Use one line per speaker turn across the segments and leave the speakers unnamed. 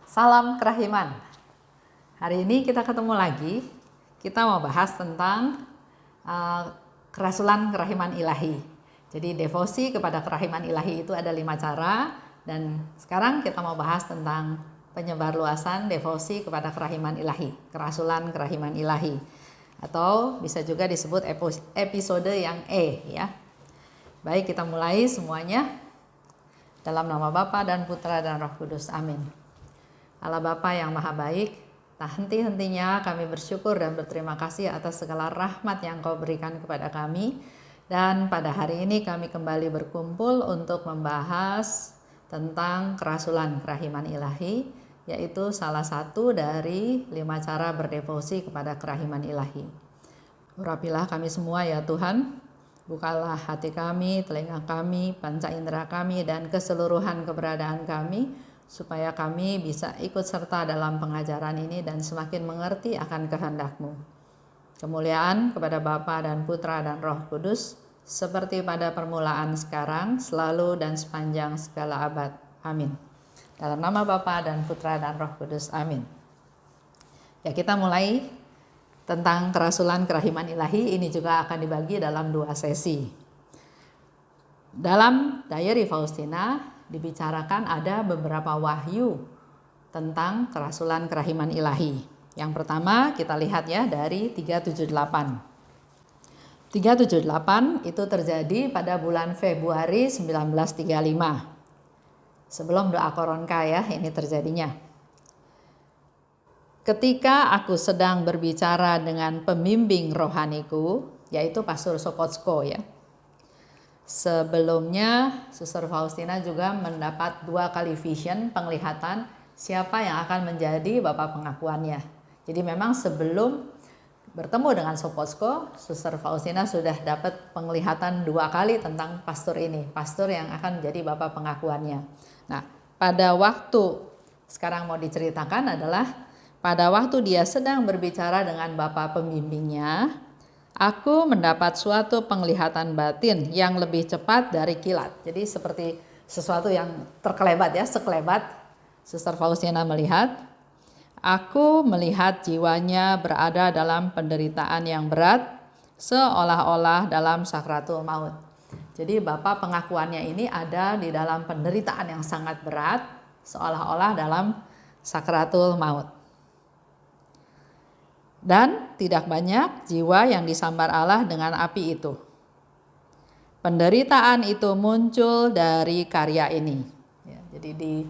Salam kerahiman. Hari ini kita ketemu lagi. Kita mau bahas tentang kerasulan kerahiman ilahi. Jadi devosi kepada kerahiman ilahi itu ada 5 cara. Dan sekarang kita mau bahas tentang penyebarluasan devosi kepada kerahiman ilahi, kerasulan kerahiman ilahi, atau bisa juga disebut episode yang E ya. Baik, kita mulai semuanya. Dalam nama Bapa dan Putra dan Roh Kudus. Amin. Allah Bapa yang Maha Baik, tak henti-hentinya kami bersyukur dan berterima kasih atas segala rahmat yang Kau berikan kepada kami. Dan pada hari ini kami kembali berkumpul untuk membahas tentang kerasulan kerahiman ilahi, yaitu salah satu dari 5 cara berdevosi kepada kerahiman ilahi. Urapilah kami semua ya Tuhan, bukalah hati kami, telinga kami, panca indera kami, dan keseluruhan keberadaan kami, supaya kami bisa ikut serta dalam pengajaran ini dan semakin mengerti akan kehendak-Mu. Kemuliaan kepada Bapa dan Putra dan Roh Kudus, seperti pada permulaan sekarang, selalu dan sepanjang segala abad. Amin. Dalam nama Bapa dan Putra dan Roh Kudus. Amin. Ya, kita mulai tentang kerasulan kerahiman ilahi. Ini juga akan dibagi dalam 2 sesi. Dalam Diary Faustina dibicarakan ada beberapa wahyu tentang kerasulan kerahiman ilahi. Yang pertama kita lihat ya dari 378. 378 itu terjadi pada bulan Februari 1935. Sebelum doa Koronka ya, ini terjadinya. Ketika aku sedang berbicara dengan pembimbing rohaniku, yaitu Pastor Sopotsko ya. Sebelumnya Suster Faustina juga mendapat 2 kali vision, penglihatan siapa yang akan menjadi bapak pengakuannya. Jadi memang sebelum bertemu dengan Sopotsko, Suster Faustina sudah dapat penglihatan 2 kali tentang pastor ini, pastor yang akan menjadi bapak pengakuannya. Nah, pada waktu sekarang mau diceritakan adalah pada waktu dia sedang berbicara dengan bapak pembimbingnya, aku mendapat suatu penglihatan batin yang lebih cepat dari kilat. Jadi seperti sesuatu yang terkelebat ya, sekelebat. Suster Faustina melihat, aku melihat jiwanya berada dalam penderitaan yang berat, seolah-olah dalam sakratul maut. Jadi bapak pengakuannya ini ada di dalam penderitaan yang sangat berat, seolah-olah dalam sakratul maut. Dan tidak banyak jiwa yang disambar Allah dengan api itu. Penderitaan itu muncul dari karya ini. Ya, jadi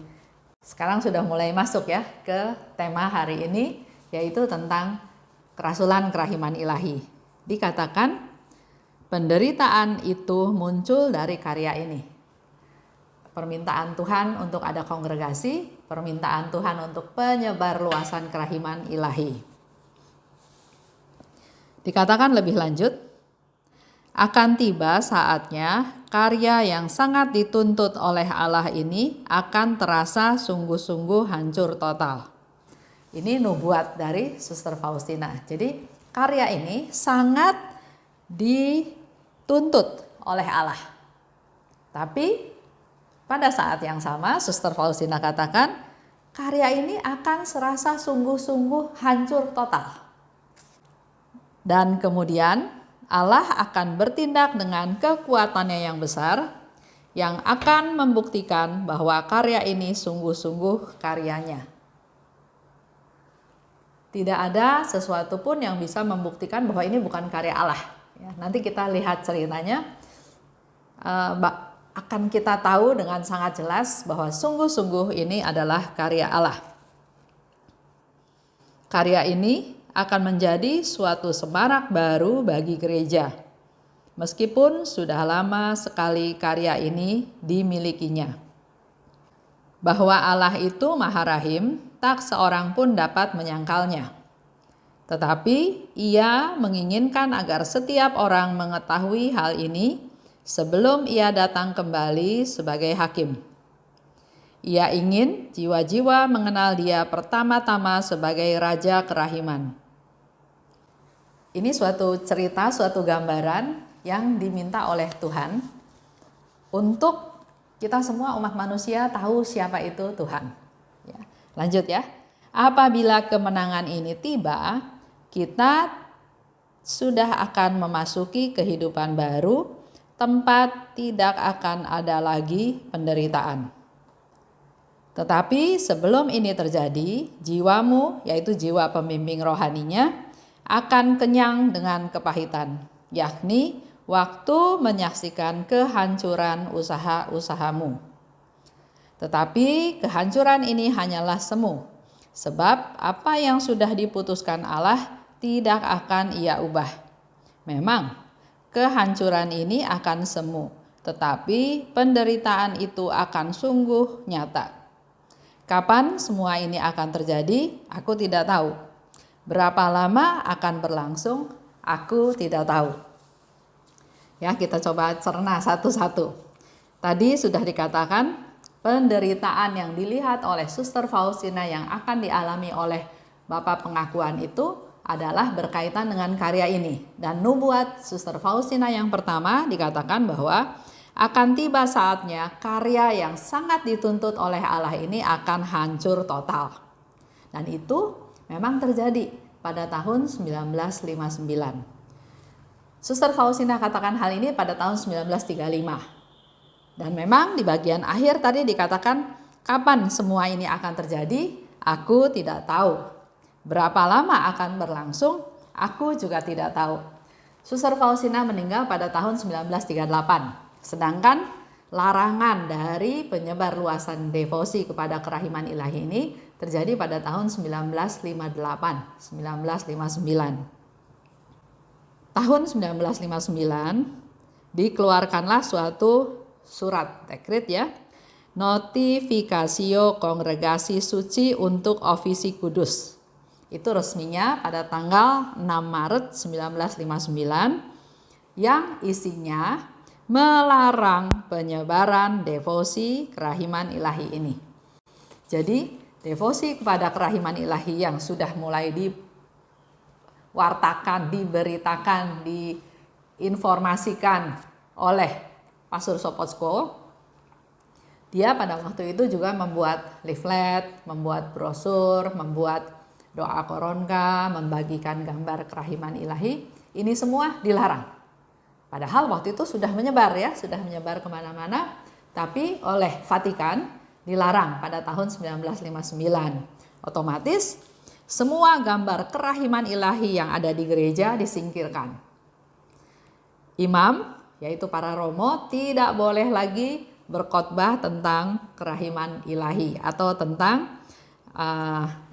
sekarang sudah mulai masuk ya ke tema hari ini, yaitu tentang kerasulan kerahiman ilahi. Dikatakan penderitaan itu muncul dari karya ini. Permintaan Tuhan untuk ada kongregasi, permintaan Tuhan untuk penyebar luasan kerahiman ilahi. Dikatakan lebih lanjut, akan tiba saatnya karya yang sangat dituntut oleh Allah ini akan terasa sungguh-sungguh hancur total. Ini nubuat dari Suster Faustina. Jadi karya ini sangat dituntut oleh Allah. Tapi pada saat yang sama Suster Faustina katakan karya ini akan serasa sungguh-sungguh hancur total. Dan kemudian Allah akan bertindak dengan kekuatannya yang besar yang akan membuktikan bahwa karya ini sungguh-sungguh karyanya. Tidak ada sesuatu pun yang bisa membuktikan bahwa ini bukan karya Allah. Ya, nanti kita lihat ceritanya, akan kita tahu dengan sangat jelas bahwa sungguh-sungguh ini adalah karya Allah. Karya ini akan menjadi suatu semarak baru bagi gereja, meskipun sudah lama sekali karya ini dimilikinya. Bahwa Allah itu Maha Rahim, tak seorang pun dapat menyangkalnya. Tetapi Ia menginginkan agar setiap orang mengetahui hal ini sebelum Ia datang kembali sebagai hakim. Ia ingin jiwa-jiwa mengenal Dia pertama-tama sebagai Raja Kerahiman. Ini suatu cerita, suatu gambaran yang diminta oleh Tuhan untuk kita semua umat manusia tahu siapa itu Tuhan. Ya. Lanjut ya. Apabila kemenangan ini tiba, kita sudah akan memasuki kehidupan baru, tempat tidak akan ada lagi penderitaan. Tetapi sebelum ini terjadi, jiwamu, yaitu jiwa pembimbing rohaninya, akan kenyang dengan kepahitan, yakni waktu menyaksikan kehancuran usaha-usahamu. Tetapi kehancuran ini hanyalah semu, sebab apa yang sudah diputuskan Allah tidak akan Ia ubah. Memang kehancuran ini akan semu, tetapi penderitaan itu akan sungguh nyata. Kapan semua ini akan terjadi, aku tidak tahu. Berapa lama akan berlangsung, aku tidak tahu. Ya, kita coba cerna satu-satu. Tadi sudah dikatakan penderitaan yang dilihat oleh Suster Faustina yang akan dialami oleh Bapak Pengakuan itu adalah berkaitan dengan karya ini. Dan nubuat Suster Faustina yang pertama dikatakan bahwa akan tiba saatnya karya yang sangat dituntut oleh Allah ini akan hancur total. Dan itu memang terjadi pada tahun 1959. Suster Faustina katakan hal ini pada tahun 1935. Dan memang di bagian akhir tadi dikatakan kapan semua ini akan terjadi, aku tidak tahu. Berapa lama akan berlangsung, aku juga tidak tahu. Suster Faustina meninggal pada tahun 1938. Sedangkan larangan dari penyebar luasan devosi kepada kerahiman ilahi ini terjadi pada tahun 1959. Tahun 1959 dikeluarkanlah suatu surat dekret ya, Notificatio Congregasi Suci untuk Ofisi Kudus. Itu resminya pada tanggal 6 Maret 1959 yang isinya melarang penyebaran devosi kerahiman ilahi ini. Jadi devosi kepada kerahiman ilahi yang sudah mulai diwartakan, diberitakan, diinformasikan oleh Pastor Sopocko, dia pada waktu itu juga membuat leaflet, membuat brosur, membuat doa koronka, membagikan gambar kerahiman ilahi. Ini semua dilarang. Padahal waktu itu sudah menyebar ya, sudah menyebar kemana-mana, tapi oleh Vatikan dilarang pada tahun 1959. Otomatis semua gambar kerahiman ilahi yang ada di gereja disingkirkan. Imam, yaitu para romo, tidak boleh lagi berkhotbah tentang kerahiman ilahi atau tentang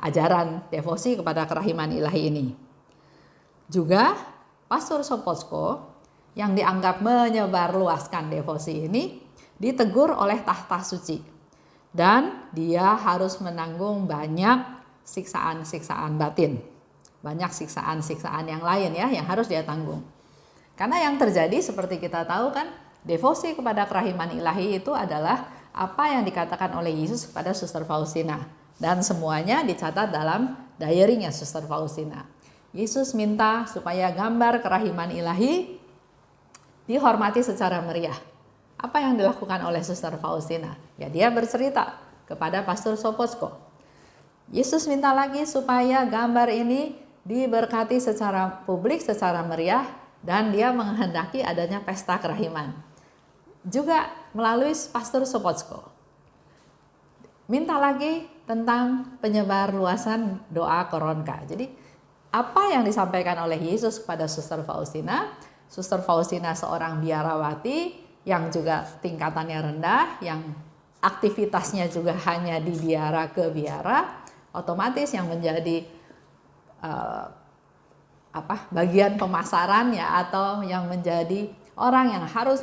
ajaran devosi kepada kerahiman ilahi ini. Juga Pastor Sopocko yang dianggap menyebarluaskan devosi ini ditegur oleh tahta suci dan dia harus menanggung banyak siksaan-siksaan batin, banyak siksaan-siksaan yang lain ya yang harus dia tanggung. Karena yang terjadi seperti kita tahu kan, devosi kepada kerahiman ilahi itu adalah apa yang dikatakan oleh Yesus kepada Suster Faustina. Dan semuanya dicatat dalam diary-nya Suster Faustina. Yesus minta supaya gambar kerahiman ilahi dihormati secara meriah. Apa yang dilakukan oleh Suster Faustina? Ya, dia bercerita kepada Pastor Sopocko. Yesus minta lagi supaya gambar ini diberkati secara publik, secara meriah, dan dia menghendaki adanya pesta kerahiman. Juga melalui Pastor Sopocko. Minta lagi tentang penyebar luasan doa koronka. Jadi apa yang disampaikan oleh Yesus kepada Suster Faustina? Suster Faustina seorang biarawati yang juga tingkatannya rendah, yang aktivitasnya juga hanya di biara ke biara, otomatis yang menjadi bagian pemasaran ya, atau yang menjadi orang yang harus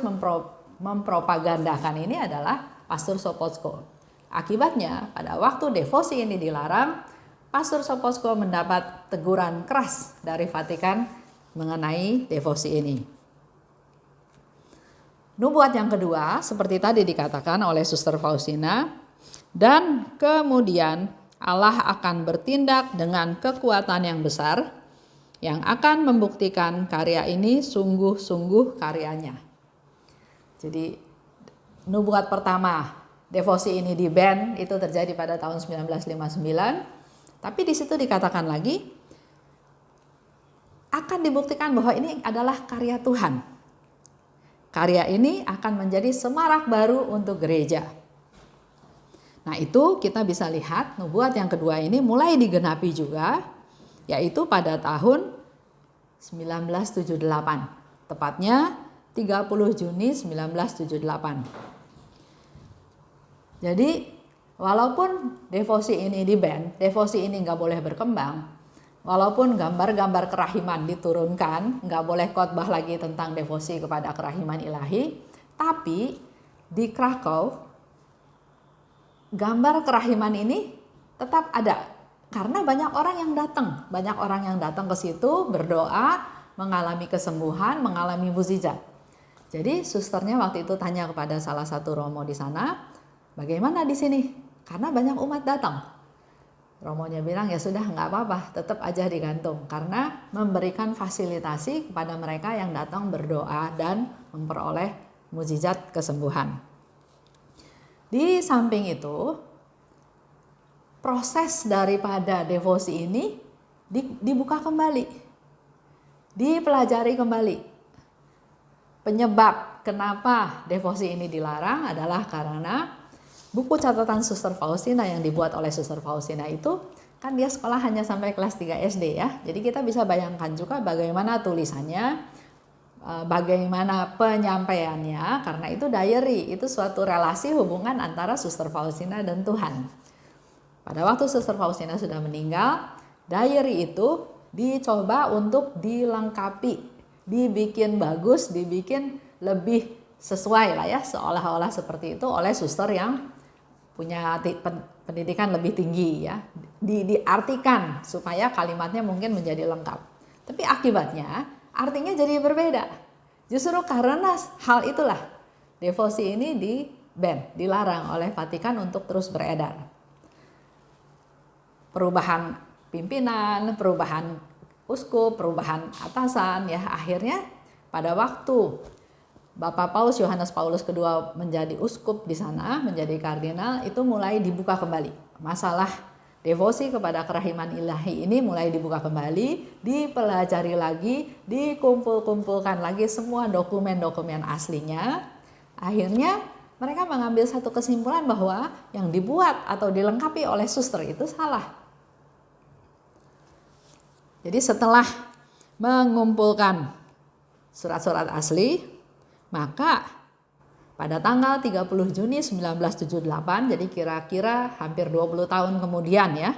mempropagandakan ini adalah Pastor Sopocko. Akibatnya pada waktu devosi ini dilarang, Pastor Sopocko mendapat teguran keras dari Vatikan mengenai devosi ini. Nubuat yang kedua seperti tadi dikatakan oleh Suster Faustina, dan kemudian Allah akan bertindak dengan kekuatan yang besar yang akan membuktikan karya ini sungguh-sungguh karyanya. Jadi nubuat pertama devosi ini di-ban itu terjadi pada tahun 1959. Tapi di situ dikatakan lagi akan dibuktikan bahwa ini adalah karya Tuhan. Karya ini akan menjadi semarak baru untuk gereja. Nah, itu kita bisa lihat nubuat yang kedua ini mulai digenapi juga, yaitu pada tahun 1978. Tepatnya 30 Juni 1978. Jadi walaupun devosi ini di-ban, devosi ini nggak boleh berkembang, walaupun gambar-gambar kerahiman diturunkan, nggak boleh khotbah lagi tentang devosi kepada kerahiman ilahi, tapi di Krakow gambar kerahiman ini tetap ada karena banyak orang yang datang ke situ berdoa, mengalami kesembuhan, mengalami mukjizat. Jadi susternya waktu itu tanya kepada salah satu romo di sana, bagaimana di sini? Karena banyak umat datang. Romonya bilang ya sudah nggak apa-apa, tetap aja digantung karena memberikan fasilitasi kepada mereka yang datang berdoa dan memperoleh mukjizat kesembuhan. Di samping itu, proses daripada devosi ini dibuka kembali, dipelajari kembali. Penyebab kenapa devosi ini dilarang adalah karena buku catatan Suster Faustina yang dibuat oleh Suster Faustina itu kan dia sekolah hanya sampai kelas 3 SD ya. Jadi kita bisa bayangkan juga bagaimana tulisannya, bagaimana penyampaiannya, karena itu diary, itu suatu relasi hubungan antara Suster Faustina dan Tuhan. Pada waktu Suster Faustina sudah meninggal, diary itu dicoba untuk dilengkapi, dibikin bagus, dibikin lebih sesuai lah ya, seolah-olah seperti itu oleh suster yang punya pendidikan lebih tinggi ya, diartikan supaya kalimatnya mungkin menjadi lengkap. Tapi akibatnya artinya jadi berbeda. Justru karena hal itulah devosi ini di-ban, dilarang oleh Vatikan untuk terus beredar. Perubahan pimpinan, perubahan uskup, perubahan atasan ya, akhirnya pada waktu Bapak Paus Yohanes Paulus II menjadi uskup di sana, menjadi kardinal, itu mulai dibuka kembali. Masalah devosi kepada kerahiman ilahi ini mulai dibuka kembali, dipelajari lagi, dikumpul-kumpulkan lagi semua dokumen-dokumen aslinya. Akhirnya mereka mengambil satu kesimpulan bahwa yang dibuat atau dilengkapi oleh suster itu salah. Jadi setelah mengumpulkan surat-surat asli, maka pada tanggal 30 Juni 1978, jadi kira-kira hampir 20 tahun kemudian ya,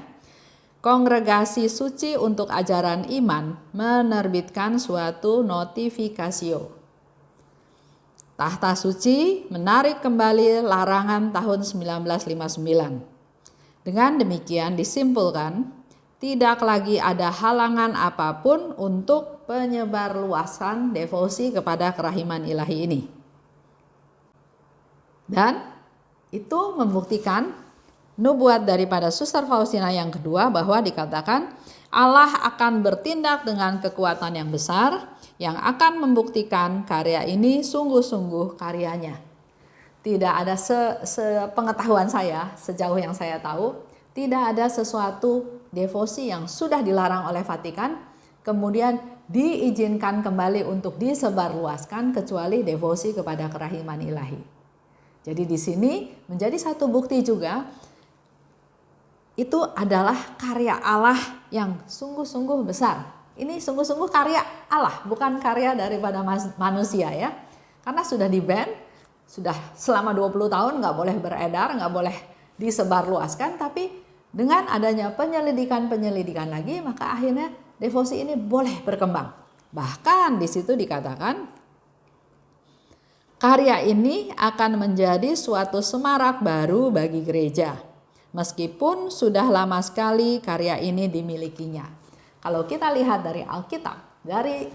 Kongregasi Suci untuk Ajaran Iman menerbitkan suatu notifikasio. Tahta Suci menarik kembali larangan tahun 1959. Dengan demikian disimpulkan, tidak lagi ada halangan apapun untuk penyebarluasan devosi kepada kerahiman ilahi ini. Dan itu membuktikan nubuat daripada Suster Faustina yang kedua bahwa dikatakan Allah akan bertindak dengan kekuatan yang besar yang akan membuktikan karya ini sungguh-sungguh karyanya. Tidak ada sepengetahuan saya, sejauh yang saya tahu, tidak ada sesuatu devosi yang sudah dilarang oleh Vatikan kemudian diizinkan kembali untuk disebarluaskan kecuali devosi kepada kerahiman ilahi. Jadi di sini menjadi satu bukti juga itu adalah karya Allah yang sungguh-sungguh besar. Ini sungguh-sungguh karya Allah, bukan karya daripada manusia ya. Karena sudah di-ban, sudah selama 20 tahun nggak boleh beredar, nggak boleh disebarluaskan, tapi dengan adanya penyelidikan lagi, maka akhirnya devosi ini boleh berkembang. Bahkan di situ dikatakan karya ini akan menjadi suatu semarak baru bagi gereja. Meskipun sudah lama sekali karya ini dimilikinya. Kalau kita lihat dari Alkitab, dari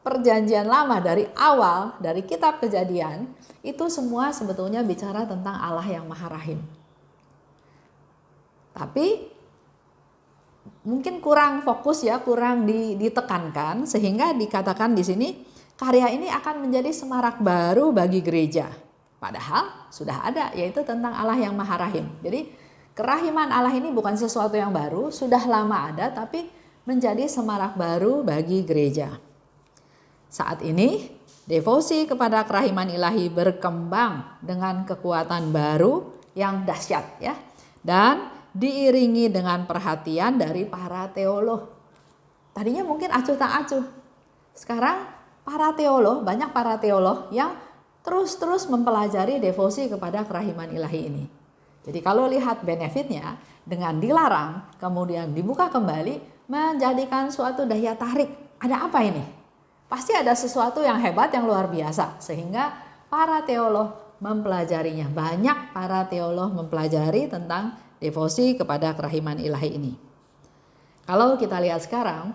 Perjanjian Lama, dari awal, dari kitab Kejadian, itu semua sebetulnya bicara tentang Allah yang Maha Rahim. Tapi mungkin kurang fokus ya, kurang ditekankan sehingga dikatakan di sini karya ini akan menjadi semarak baru bagi gereja. Padahal sudah ada, yaitu tentang Allah yang Maha Rahim. Jadi kerahiman Allah ini bukan sesuatu yang baru, sudah lama ada, tapi menjadi semarak baru bagi gereja. Saat ini devosi kepada kerahiman ilahi berkembang dengan kekuatan baru yang dahsyat ya, dan diiringi dengan perhatian dari para teolog. Tadinya mungkin acuh tak acuh. Sekarang banyak para teolog yang terus mempelajari devosi kepada kerahiman ilahi ini. Jadi kalau lihat benefitnya, dengan dilarang kemudian dibuka kembali menjadikan suatu daya tarik. Ada apa ini? Pasti ada sesuatu yang hebat, yang luar biasa, sehingga para teolog mempelajarinya. Banyak para teolog mempelajari tentang devosi kepada kerahiman ilahi ini. Kalau kita lihat sekarang,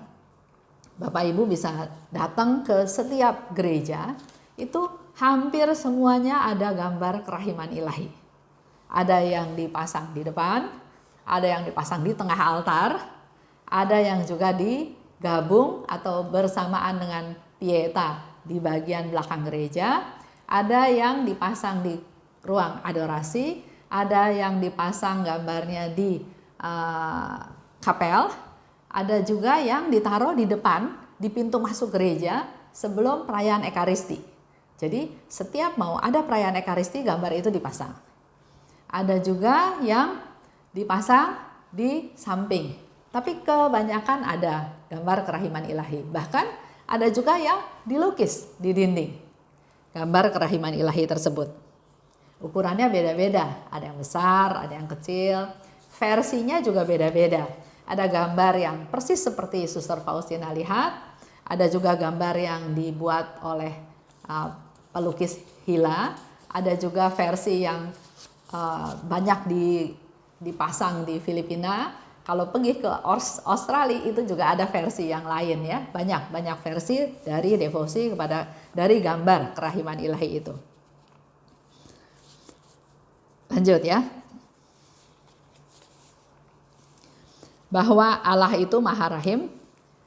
Bapak Ibu bisa datang ke setiap gereja, itu hampir semuanya ada gambar kerahiman ilahi. Ada yang dipasang di depan, ada yang dipasang di tengah altar, ada yang juga digabung atau bersamaan dengan pieta di bagian belakang gereja, ada yang dipasang di ruang adorasi, ada yang dipasang gambarnya di kapel, ada juga yang ditaruh di depan di pintu masuk gereja sebelum perayaan Ekaristi. Jadi setiap mau ada perayaan Ekaristi, gambar itu dipasang. Ada juga yang dipasang di samping, tapi kebanyakan ada gambar kerahiman ilahi. Bahkan ada juga yang dilukis di dinding, gambar kerahiman ilahi tersebut. Ukurannya beda-beda, ada yang besar, ada yang kecil, versinya juga beda-beda. Ada gambar yang persis seperti Suster Faustina lihat, ada juga gambar yang dibuat oleh pelukis Hila, ada juga versi yang banyak dipasang di Filipina. Kalau pergi ke Australia itu juga ada versi yang lain ya, banyak versi dari devosi dari gambar kerahiman ilahi itu. Lanjut ya. Bahwa Allah itu Maha Rahim,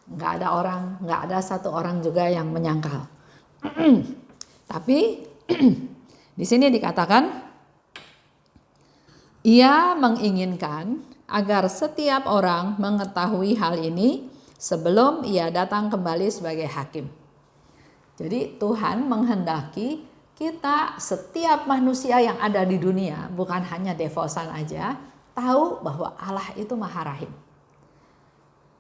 nggak ada satu orang juga yang menyangkal. Tapi di sini dikatakan Ia menginginkan agar setiap orang mengetahui hal ini sebelum Ia datang kembali sebagai hakim. Jadi Tuhan menghendaki kita, setiap manusia yang ada di dunia, bukan hanya devosan aja, tahu bahwa Allah itu Maha Rahim.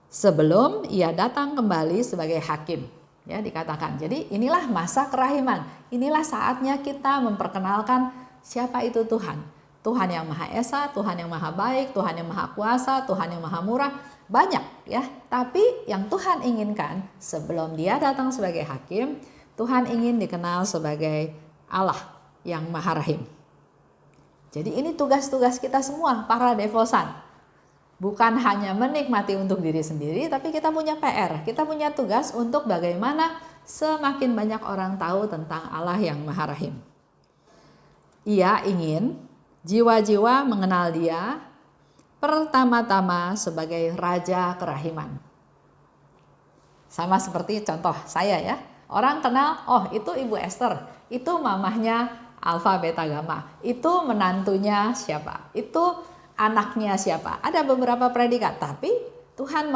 Sebelum Ia datang kembali sebagai hakim, ya dikatakan. Jadi inilah masa kerahiman. Inilah saatnya kita memperkenalkan siapa itu Tuhan. Tuhan yang Maha Esa, Tuhan yang Maha Baik, Tuhan yang Maha Kuasa, Tuhan yang Maha Murah, banyak ya. Tapi yang Tuhan inginkan sebelum Dia datang sebagai hakim, Tuhan ingin dikenal sebagai Allah yang Maha Rahim. Jadi ini tugas-tugas kita semua, para devosan. Bukan hanya menikmati untuk diri sendiri, tapi kita punya PR, kita punya tugas untuk bagaimana semakin banyak orang tahu tentang Allah yang Maha Rahim. Ia ingin jiwa-jiwa mengenal Dia pertama-tama sebagai Raja Kerahiman. Sama seperti contoh saya ya. Orang kenal, oh itu Ibu Esther, itu mamahnya Alpha Beta Gamma, itu menantunya siapa, itu anaknya siapa. Ada beberapa predikat, tapi Tuhan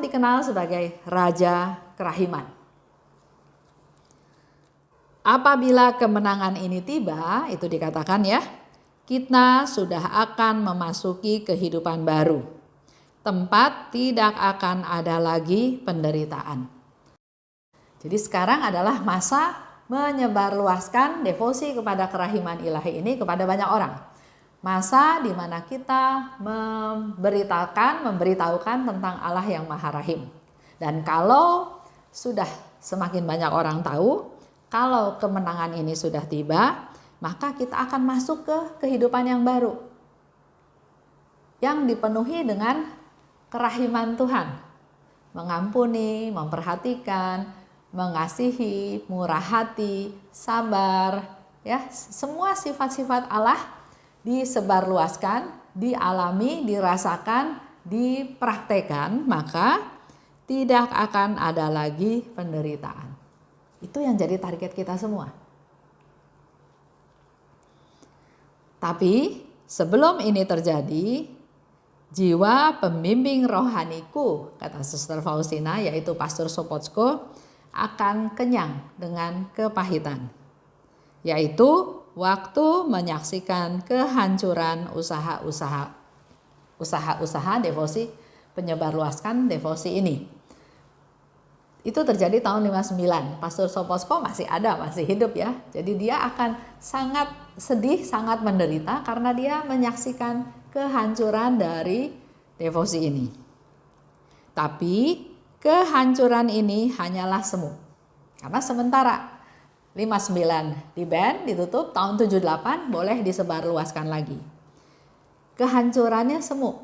dikenal sebagai Raja Kerahiman. Apabila kemenangan ini tiba, itu dikatakan ya, kita sudah akan memasuki kehidupan baru. Tempat tidak akan ada lagi penderitaan. Jadi sekarang adalah masa menyebarluaskan devosi kepada kerahiman ilahi ini kepada banyak orang. Masa di mana kita memberitahukan tentang Allah yang Maha Rahim. Dan kalau sudah semakin banyak orang tahu, kalau kemenangan ini sudah tiba, maka kita akan masuk ke kehidupan yang baru, yang dipenuhi dengan kerahiman Tuhan. Mengampuni, memperhatikan, mengasihi, murah hati, sabar, ya, semua sifat-sifat Allah disebarluaskan, dialami, dirasakan, dipraktekkan, maka tidak akan ada lagi penderitaan. Itu yang jadi target kita semua. Tapi sebelum ini terjadi, jiwa pembimbing rohaniku, kata Suster Faustina, yaitu Pastor Sopocko, akan kenyang dengan kepahitan, yaitu waktu menyaksikan kehancuran usaha-usaha devosi, penyebarluaskan devosi ini. Itu terjadi tahun 59. Pastor Sopocko masih ada, masih hidup ya. Jadi dia akan sangat sedih, sangat menderita karena dia menyaksikan kehancuran dari devosi ini. Tapi kehancuran ini hanyalah semu. Karena sementara 59 di ban, ditutup, tahun 78 boleh disebarluaskan lagi. Kehancurannya semu,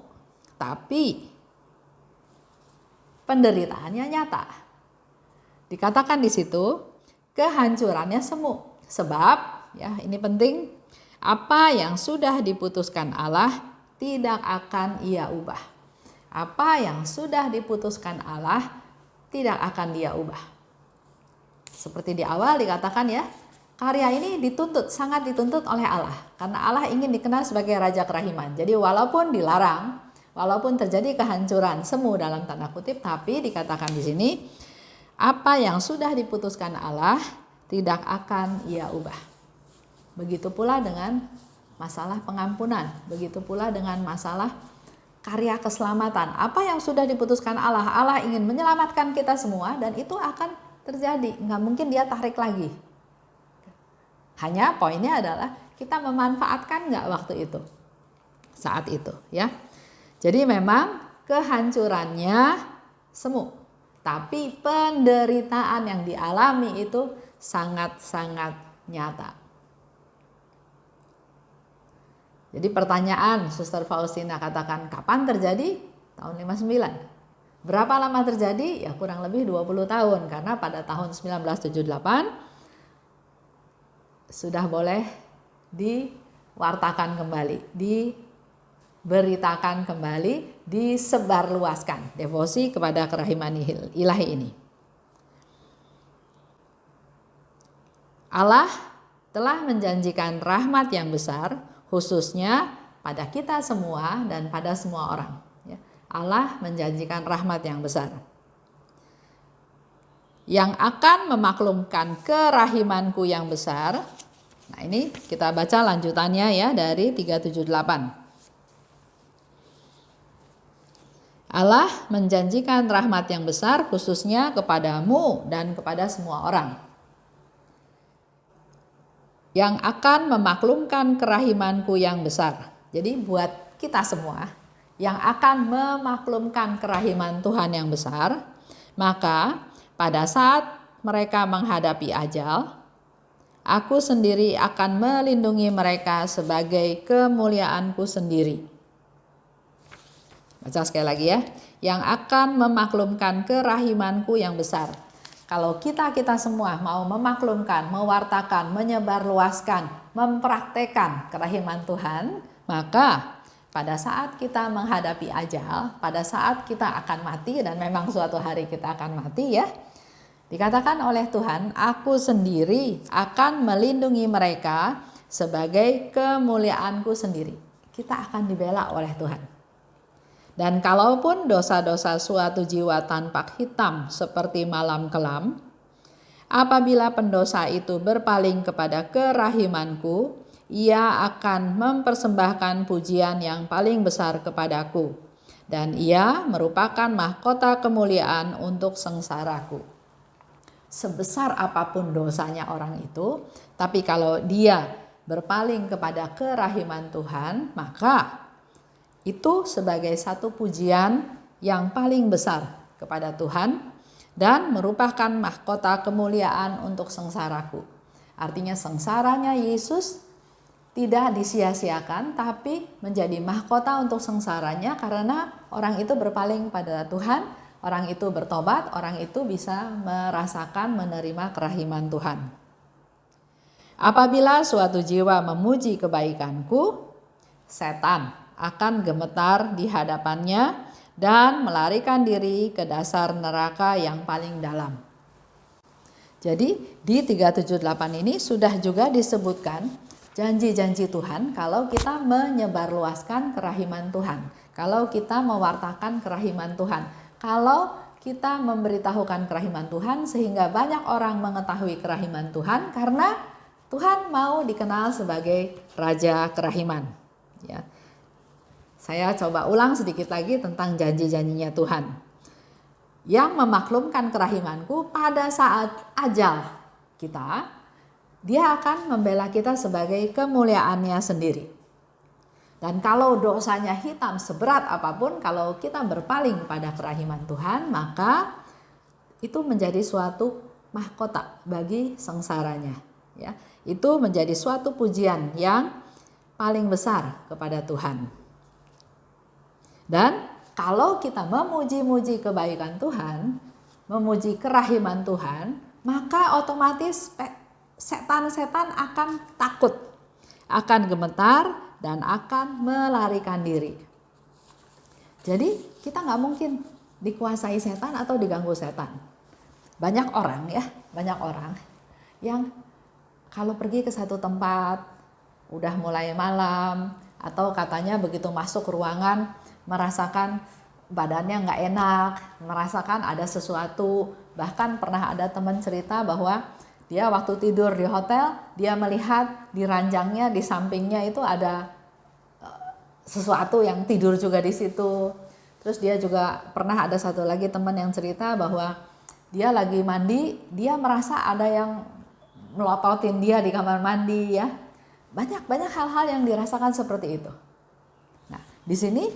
tapi penderitaannya nyata. Dikatakan di situ kehancurannya semu, sebab ya ini penting, apa yang sudah diputuskan Allah tidak akan Ia ubah. Apa yang sudah diputuskan Allah tidak akan Dia ubah. Seperti di awal dikatakan ya, karya ini sangat dituntut oleh Allah, karena Allah ingin dikenal sebagai Raja Kerahiman. Jadi walaupun dilarang, walaupun terjadi kehancuran semu dalam tanda kutip, tapi dikatakan di sini apa yang sudah diputuskan Allah tidak akan Ia ubah. Begitu pula dengan masalah pengampunan, begitu pula dengan masalah karya keselamatan. Apa yang sudah diputuskan Allah, Allah ingin menyelamatkan kita semua dan itu akan terjadi. Nggak mungkin Dia tarik lagi. Hanya poinnya adalah kita memanfaatkan nggak waktu itu, saat itu ya. Jadi memang kehancurannya semu, tapi penderitaan yang dialami itu sangat-sangat nyata. Jadi pertanyaan Suster Faustina katakan, kapan terjadi? Tahun 59. Berapa lama terjadi? Ya kurang lebih 20 tahun, karena pada tahun 1978 sudah boleh diwartakan kembali, diberitakan kembali, disebarluaskan devosi kepada kerahiman ilahi ini. Allah telah menjanjikan rahmat yang besar, khususnya pada kita semua dan pada semua orang. Allah menjanjikan rahmat yang besar yang akan memaklumkan kerahimanku yang besar. Nah ini kita baca lanjutannya ya dari 378. Allah menjanjikan rahmat yang besar khususnya kepadamu dan kepada semua orang, yang akan memaklumkan kerahimanku yang besar. Jadi buat kita semua yang akan memaklumkan kerahiman Tuhan yang besar, maka pada saat mereka menghadapi ajal, aku sendiri akan melindungi mereka sebagai kemuliaanku sendiri. Baca sekali lagi ya, yang akan memaklumkan kerahimanku yang besar. Kalau kita semua mau memaklumkan, mewartakan, menyebarluaskan, mempraktekkan kerahiman Tuhan, maka pada saat kita menghadapi ajal, pada saat kita akan mati, dan memang suatu hari kita akan mati ya, dikatakan oleh Tuhan, aku sendiri akan melindungi mereka sebagai kemuliaanku sendiri. Kita akan dibela oleh Tuhan. Dan kalaupun dosa-dosa suatu jiwa tampak hitam seperti malam kelam, apabila pendosa itu berpaling kepada kerahimanku, ia akan mempersembahkan pujian yang paling besar kepadaku, dan ia merupakan mahkota kemuliaan untuk sengsaraku. Sebesar apapun dosanya orang itu, tapi kalau dia berpaling kepada kerahiman Tuhan, maka itu sebagai satu pujian yang paling besar kepada Tuhan dan merupakan mahkota kemuliaan untuk sengsaraku. Artinya sengsaranya Yesus tidak disia-siakan, tapi menjadi mahkota untuk sengsaranya karena orang itu berpaling pada Tuhan, orang itu bertobat, orang itu bisa merasakan menerima kerahiman Tuhan. Apabila suatu jiwa memuji kebaikanku, setan akan gemetar di hadapannya dan melarikan diri ke dasar neraka yang paling dalam. Jadi di 378 ini sudah juga disebutkan janji-janji Tuhan kalau kita menyebarluaskan kerahiman Tuhan, kalau kita mewartakan kerahiman Tuhan, kalau kita memberitahukan kerahiman Tuhan sehingga banyak orang mengetahui kerahiman Tuhan, karena Tuhan mau dikenal sebagai Raja Kerahiman. Ya. Saya coba ulang sedikit lagi tentang janji-janjinya Tuhan. Yang memaklumkan kerahimanku pada saat ajal kita, Dia akan membela kita sebagai kemuliaannya sendiri. Dan kalau dosanya hitam seberat apapun, kalau kita berpaling pada kerahiman Tuhan, maka itu menjadi suatu mahkota bagi sengsaranya. Ya, itu menjadi suatu pujian yang paling besar kepada Tuhan. Dan kalau kita memuji-muji kebaikan Tuhan, memuji kerahiman Tuhan, maka otomatis setan-setan akan takut, akan gemetar, dan akan melarikan diri. Jadi kita nggak mungkin dikuasai setan atau diganggu setan. Banyak orang yang kalau pergi ke satu tempat, udah mulai malam, atau katanya begitu masuk ruangan, merasakan badannya nggak enak, merasakan ada sesuatu. Bahkan pernah ada teman cerita bahwa dia waktu tidur di hotel, dia melihat di ranjangnya, di sampingnya itu ada sesuatu yang tidur juga di situ. Terus dia juga pernah ada satu lagi teman yang cerita bahwa dia lagi mandi, dia merasa ada yang melototin dia di kamar mandi ya. Banyak hal-hal yang dirasakan seperti itu. Nah, di sini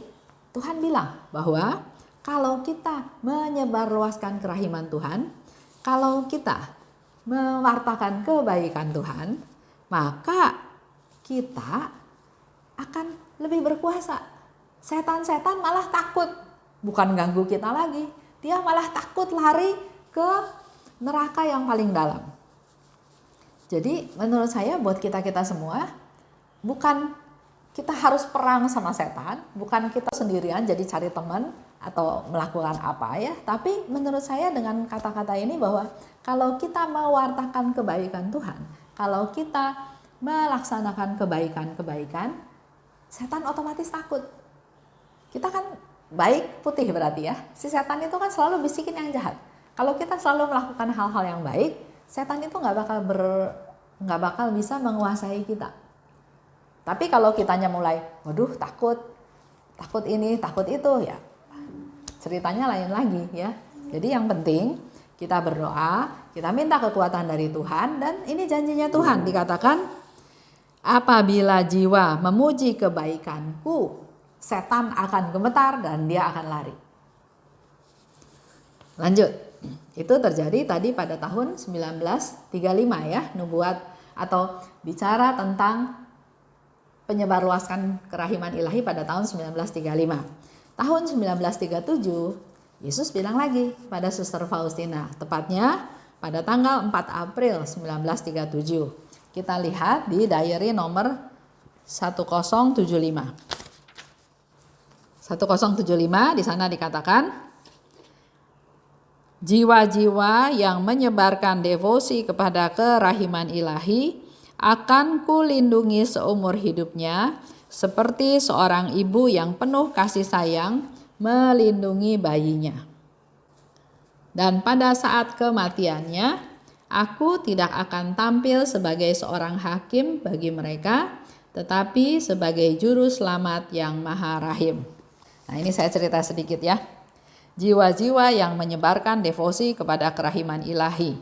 Tuhan bilang bahwa kalau kita menyebarluaskan kerahiman Tuhan, kalau kita mewartakan kebaikan Tuhan, maka kita akan lebih berkuasa. Setan-setan malah takut, bukan ganggu kita lagi. Dia malah takut lari ke neraka yang paling dalam. Jadi menurut saya buat kita semua, bukan kita harus perang sama setan, bukan kita sendirian jadi cari teman atau melakukan apa ya. Tapi menurut saya dengan kata-kata ini bahwa kalau kita mewartakan kebaikan Tuhan, kalau kita melaksanakan kebaikan-kebaikan, setan otomatis takut. Kita kan baik putih berarti ya. Si setan itu kan selalu bisikin yang jahat. Kalau kita selalu melakukan hal-hal yang baik, setan itu nggak bakal bisa menguasai kita. Tapi kalau kitanya mulai, waduh takut ini, takut itu, ya ceritanya lain lagi ya. Jadi yang penting kita berdoa, kita minta kekuatan dari Tuhan, dan ini janjinya Tuhan dikatakan, apabila jiwa memuji kebaikanku, setan akan gemetar dan dia akan lari. Lanjut, itu terjadi tadi pada tahun 1935 ya, nubuat atau bicara tentang penyebarluaskan kerahiman ilahi pada tahun 1935. Tahun 1937, Yesus bilang lagi pada Suster Faustina, tepatnya pada tanggal 4 April 1937. Kita lihat di diary nomor 1075. 1075 di sana dikatakan, jiwa-jiwa yang menyebarkan devosi kepada kerahiman ilahi akan kulindungi seumur hidupnya, seperti seorang ibu yang penuh kasih sayang melindungi bayinya. Dan pada saat kematiannya, aku tidak akan tampil sebagai seorang hakim bagi mereka, tetapi sebagai juru selamat yang maha rahim. Nah, ini saya cerita sedikit ya. Jiwa-jiwa yang menyebarkan devosi kepada kerahiman ilahi.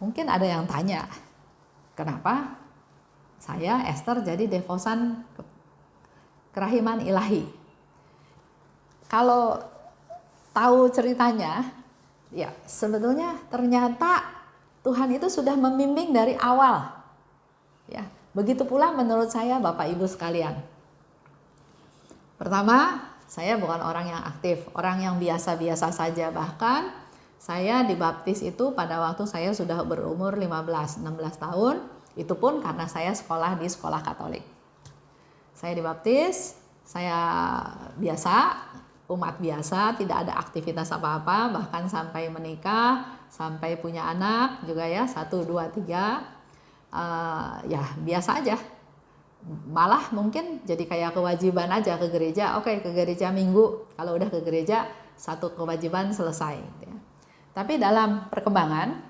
Mungkin ada yang tanya, kenapa saya Esther jadi devosan kerahiman ilahi? Kalau tahu ceritanya, ya sebetulnya ternyata Tuhan itu sudah membimbing dari awal. Ya, begitu pula menurut saya Bapak Ibu sekalian. Pertama, saya bukan orang yang aktif, orang yang biasa-biasa saja. Bahkan saya dibaptis itu pada waktu saya sudah berumur 15-16 tahun. Itu pun karena saya sekolah di sekolah Katolik. Saya dibaptis, saya biasa, umat biasa, tidak ada aktivitas apa-apa. Bahkan sampai menikah, sampai punya anak juga ya, 1, 2, 3. ya biasa aja. Malah mungkin jadi kayak kewajiban aja ke gereja. Oke, ke gereja Minggu, kalau udah ke gereja satu kewajiban selesai gitu ya. Tapi dalam perkembangan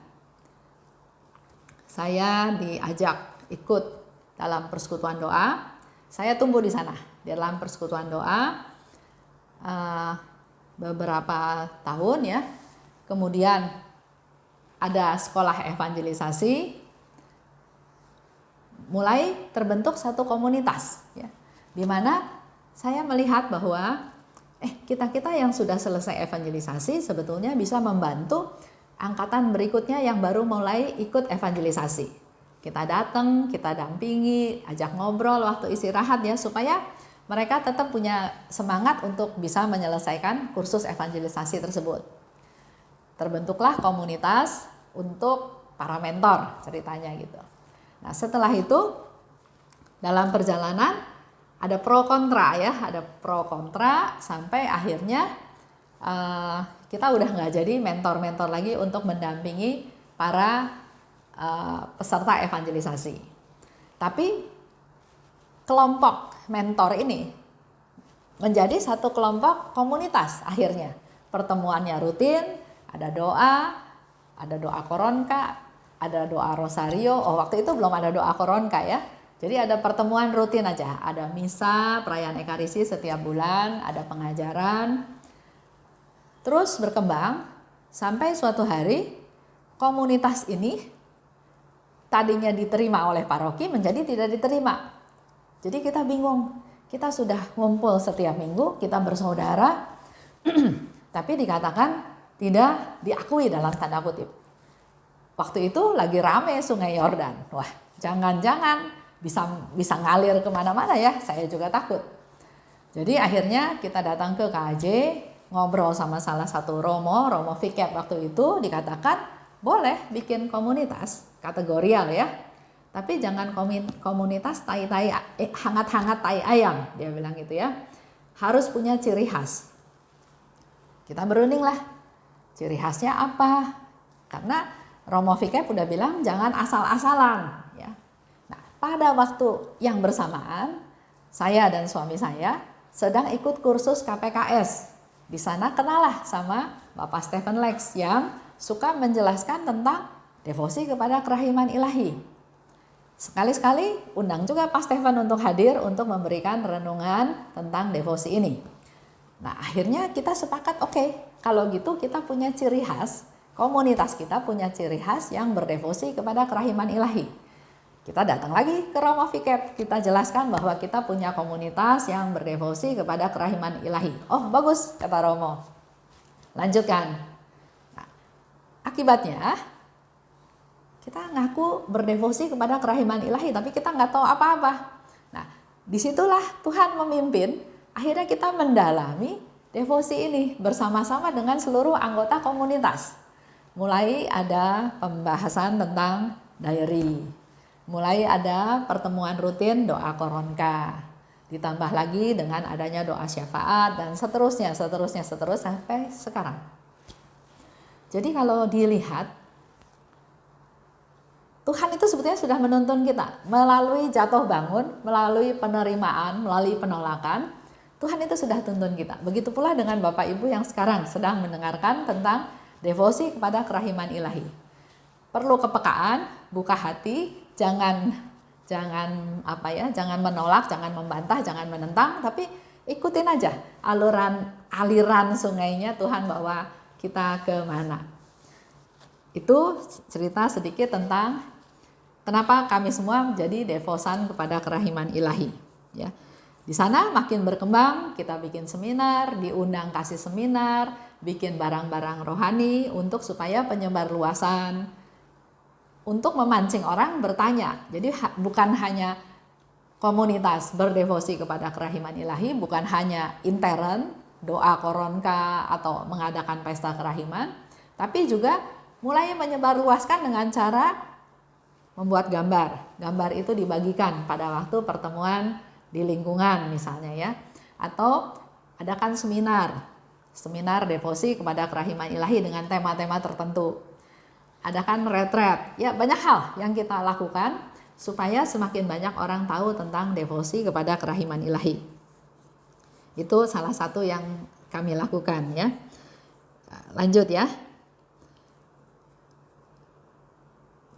saya diajak ikut dalam persekutuan doa. Saya tumbuh di sana, di dalam persekutuan doa beberapa tahun ya. Kemudian ada sekolah evangelisasi, mulai terbentuk satu komunitas ya, di mana saya melihat bahwa kita yang sudah selesai evangelisasi sebetulnya bisa membantu angkatan berikutnya yang baru mulai ikut evangelisasi. Kita datang, kita dampingi, ajak ngobrol waktu istirahat ya, supaya mereka tetap punya semangat untuk bisa menyelesaikan kursus evangelisasi tersebut. Terbentuklah komunitas untuk para mentor ceritanya gitu. Nah, setelah itu dalam perjalanan ada pro kontra ya, ada pro kontra sampai akhirnya kita udah nggak jadi mentor-mentor lagi untuk mendampingi para peserta evangelisasi. Tapi kelompok mentor ini menjadi satu kelompok komunitas akhirnya. Pertemuannya rutin, ada doa koronka, ada doa rosario. Oh, waktu itu belum ada doa koronka ya. Jadi ada pertemuan rutin aja, ada misa, perayaan Ekaristi setiap bulan, ada pengajaran. Terus berkembang sampai suatu hari komunitas ini tadinya diterima oleh paroki menjadi tidak diterima. Jadi kita bingung, kita sudah ngumpul setiap minggu, kita bersaudara, tapi dikatakan tidak diakui dalam tanda kutip. Waktu itu lagi rame Sungai Yordan. Wah, jangan-jangan bisa ngalir kemana-mana ya, saya juga takut. Jadi akhirnya kita datang ke KAJ, ngobrol sama salah satu Romo Vikep waktu itu, dikatakan boleh bikin komunitas kategorial ya, tapi jangan komunitas hangat-hangat tai ayam, dia bilang gitu ya. Harus punya ciri khas. Kita berunding lah, ciri khasnya apa? Karena Romo Vikep udah bilang jangan asal-asalan. Pada waktu yang bersamaan, saya dan suami saya sedang ikut kursus KPKS. Di sana kenalah sama Bapak Stephen Lex yang suka menjelaskan tentang devosi kepada kerahiman ilahi. Sekali-sekali undang juga Pak Stephen untuk hadir untuk memberikan renungan tentang devosi ini. Nah, akhirnya kita sepakat, oke, kalau gitu kita punya ciri khas, komunitas kita punya ciri khas yang berdevosi kepada kerahiman ilahi. Kita datang lagi ke Romo Vikep, kita jelaskan bahwa kita punya komunitas yang berdevosi kepada kerahiman ilahi. Oh, bagus, kata Romo. Lanjutkan. Nah, akibatnya kita ngaku berdevosi kepada kerahiman ilahi, tapi kita nggak tahu apa-apa. Nah, disitulah Tuhan memimpin, akhirnya kita mendalami devosi ini bersama-sama dengan seluruh anggota komunitas. Mulai ada pembahasan tentang diary. Mulai ada pertemuan rutin doa koronka, ditambah lagi dengan adanya doa syafaat dan seterusnya sampai sekarang. Jadi kalau dilihat, Tuhan itu sebetulnya sudah menuntun kita melalui jatuh bangun, melalui penerimaan, melalui penolakan. Tuhan itu sudah tuntun kita. Begitu pula dengan Bapak Ibu yang sekarang sedang mendengarkan tentang devosi kepada kerahiman ilahi. Perlu kepekaan, buka hati. Jangan menolak, jangan membantah, jangan menentang, tapi ikutin aja aliran sungainya Tuhan bawa kita ke mana. Itu cerita sedikit tentang kenapa kami semua menjadi devosan kepada kerahiman ilahi. Ya, di sana makin berkembang, kita bikin seminar, diundang kasih seminar, bikin barang-barang rohani untuk supaya penyebar luasan. Untuk memancing orang bertanya. Jadi bukan hanya komunitas berdevosi kepada kerahiman ilahi, bukan hanya intern, doa koronka atau mengadakan pesta kerahiman, tapi juga mulai menyebarluaskan dengan cara membuat gambar. Gambar itu dibagikan pada waktu pertemuan di lingkungan misalnya ya. Atau adakan seminar devosi kepada kerahiman ilahi dengan tema-tema tertentu. Adakan retret, ya banyak hal yang kita lakukan supaya semakin banyak orang tahu tentang devosi kepada kerahiman ilahi. Itu salah satu yang kami lakukan ya. Lanjut ya.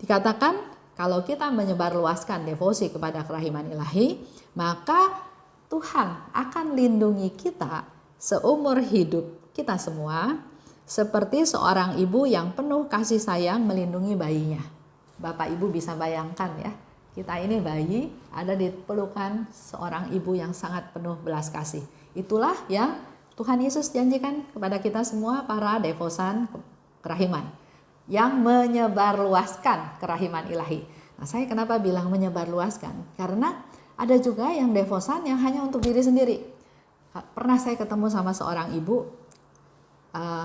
Dikatakan kalau kita menyebarluaskan devosi kepada kerahiman ilahi, maka Tuhan akan lindungi kita seumur hidup kita semua, seperti seorang ibu yang penuh kasih sayang melindungi bayinya. Bapak Ibu bisa bayangkan ya, kita ini bayi ada di pelukan seorang ibu yang sangat penuh belas kasih. Itulah yang Tuhan Yesus janjikan kepada kita semua para devosan kerahiman yang menyebarluaskan kerahiman ilahi. Nah, saya kenapa bilang menyebarluaskan? Karena ada juga yang devosan yang hanya untuk diri sendiri. Pernah saya ketemu sama seorang ibu,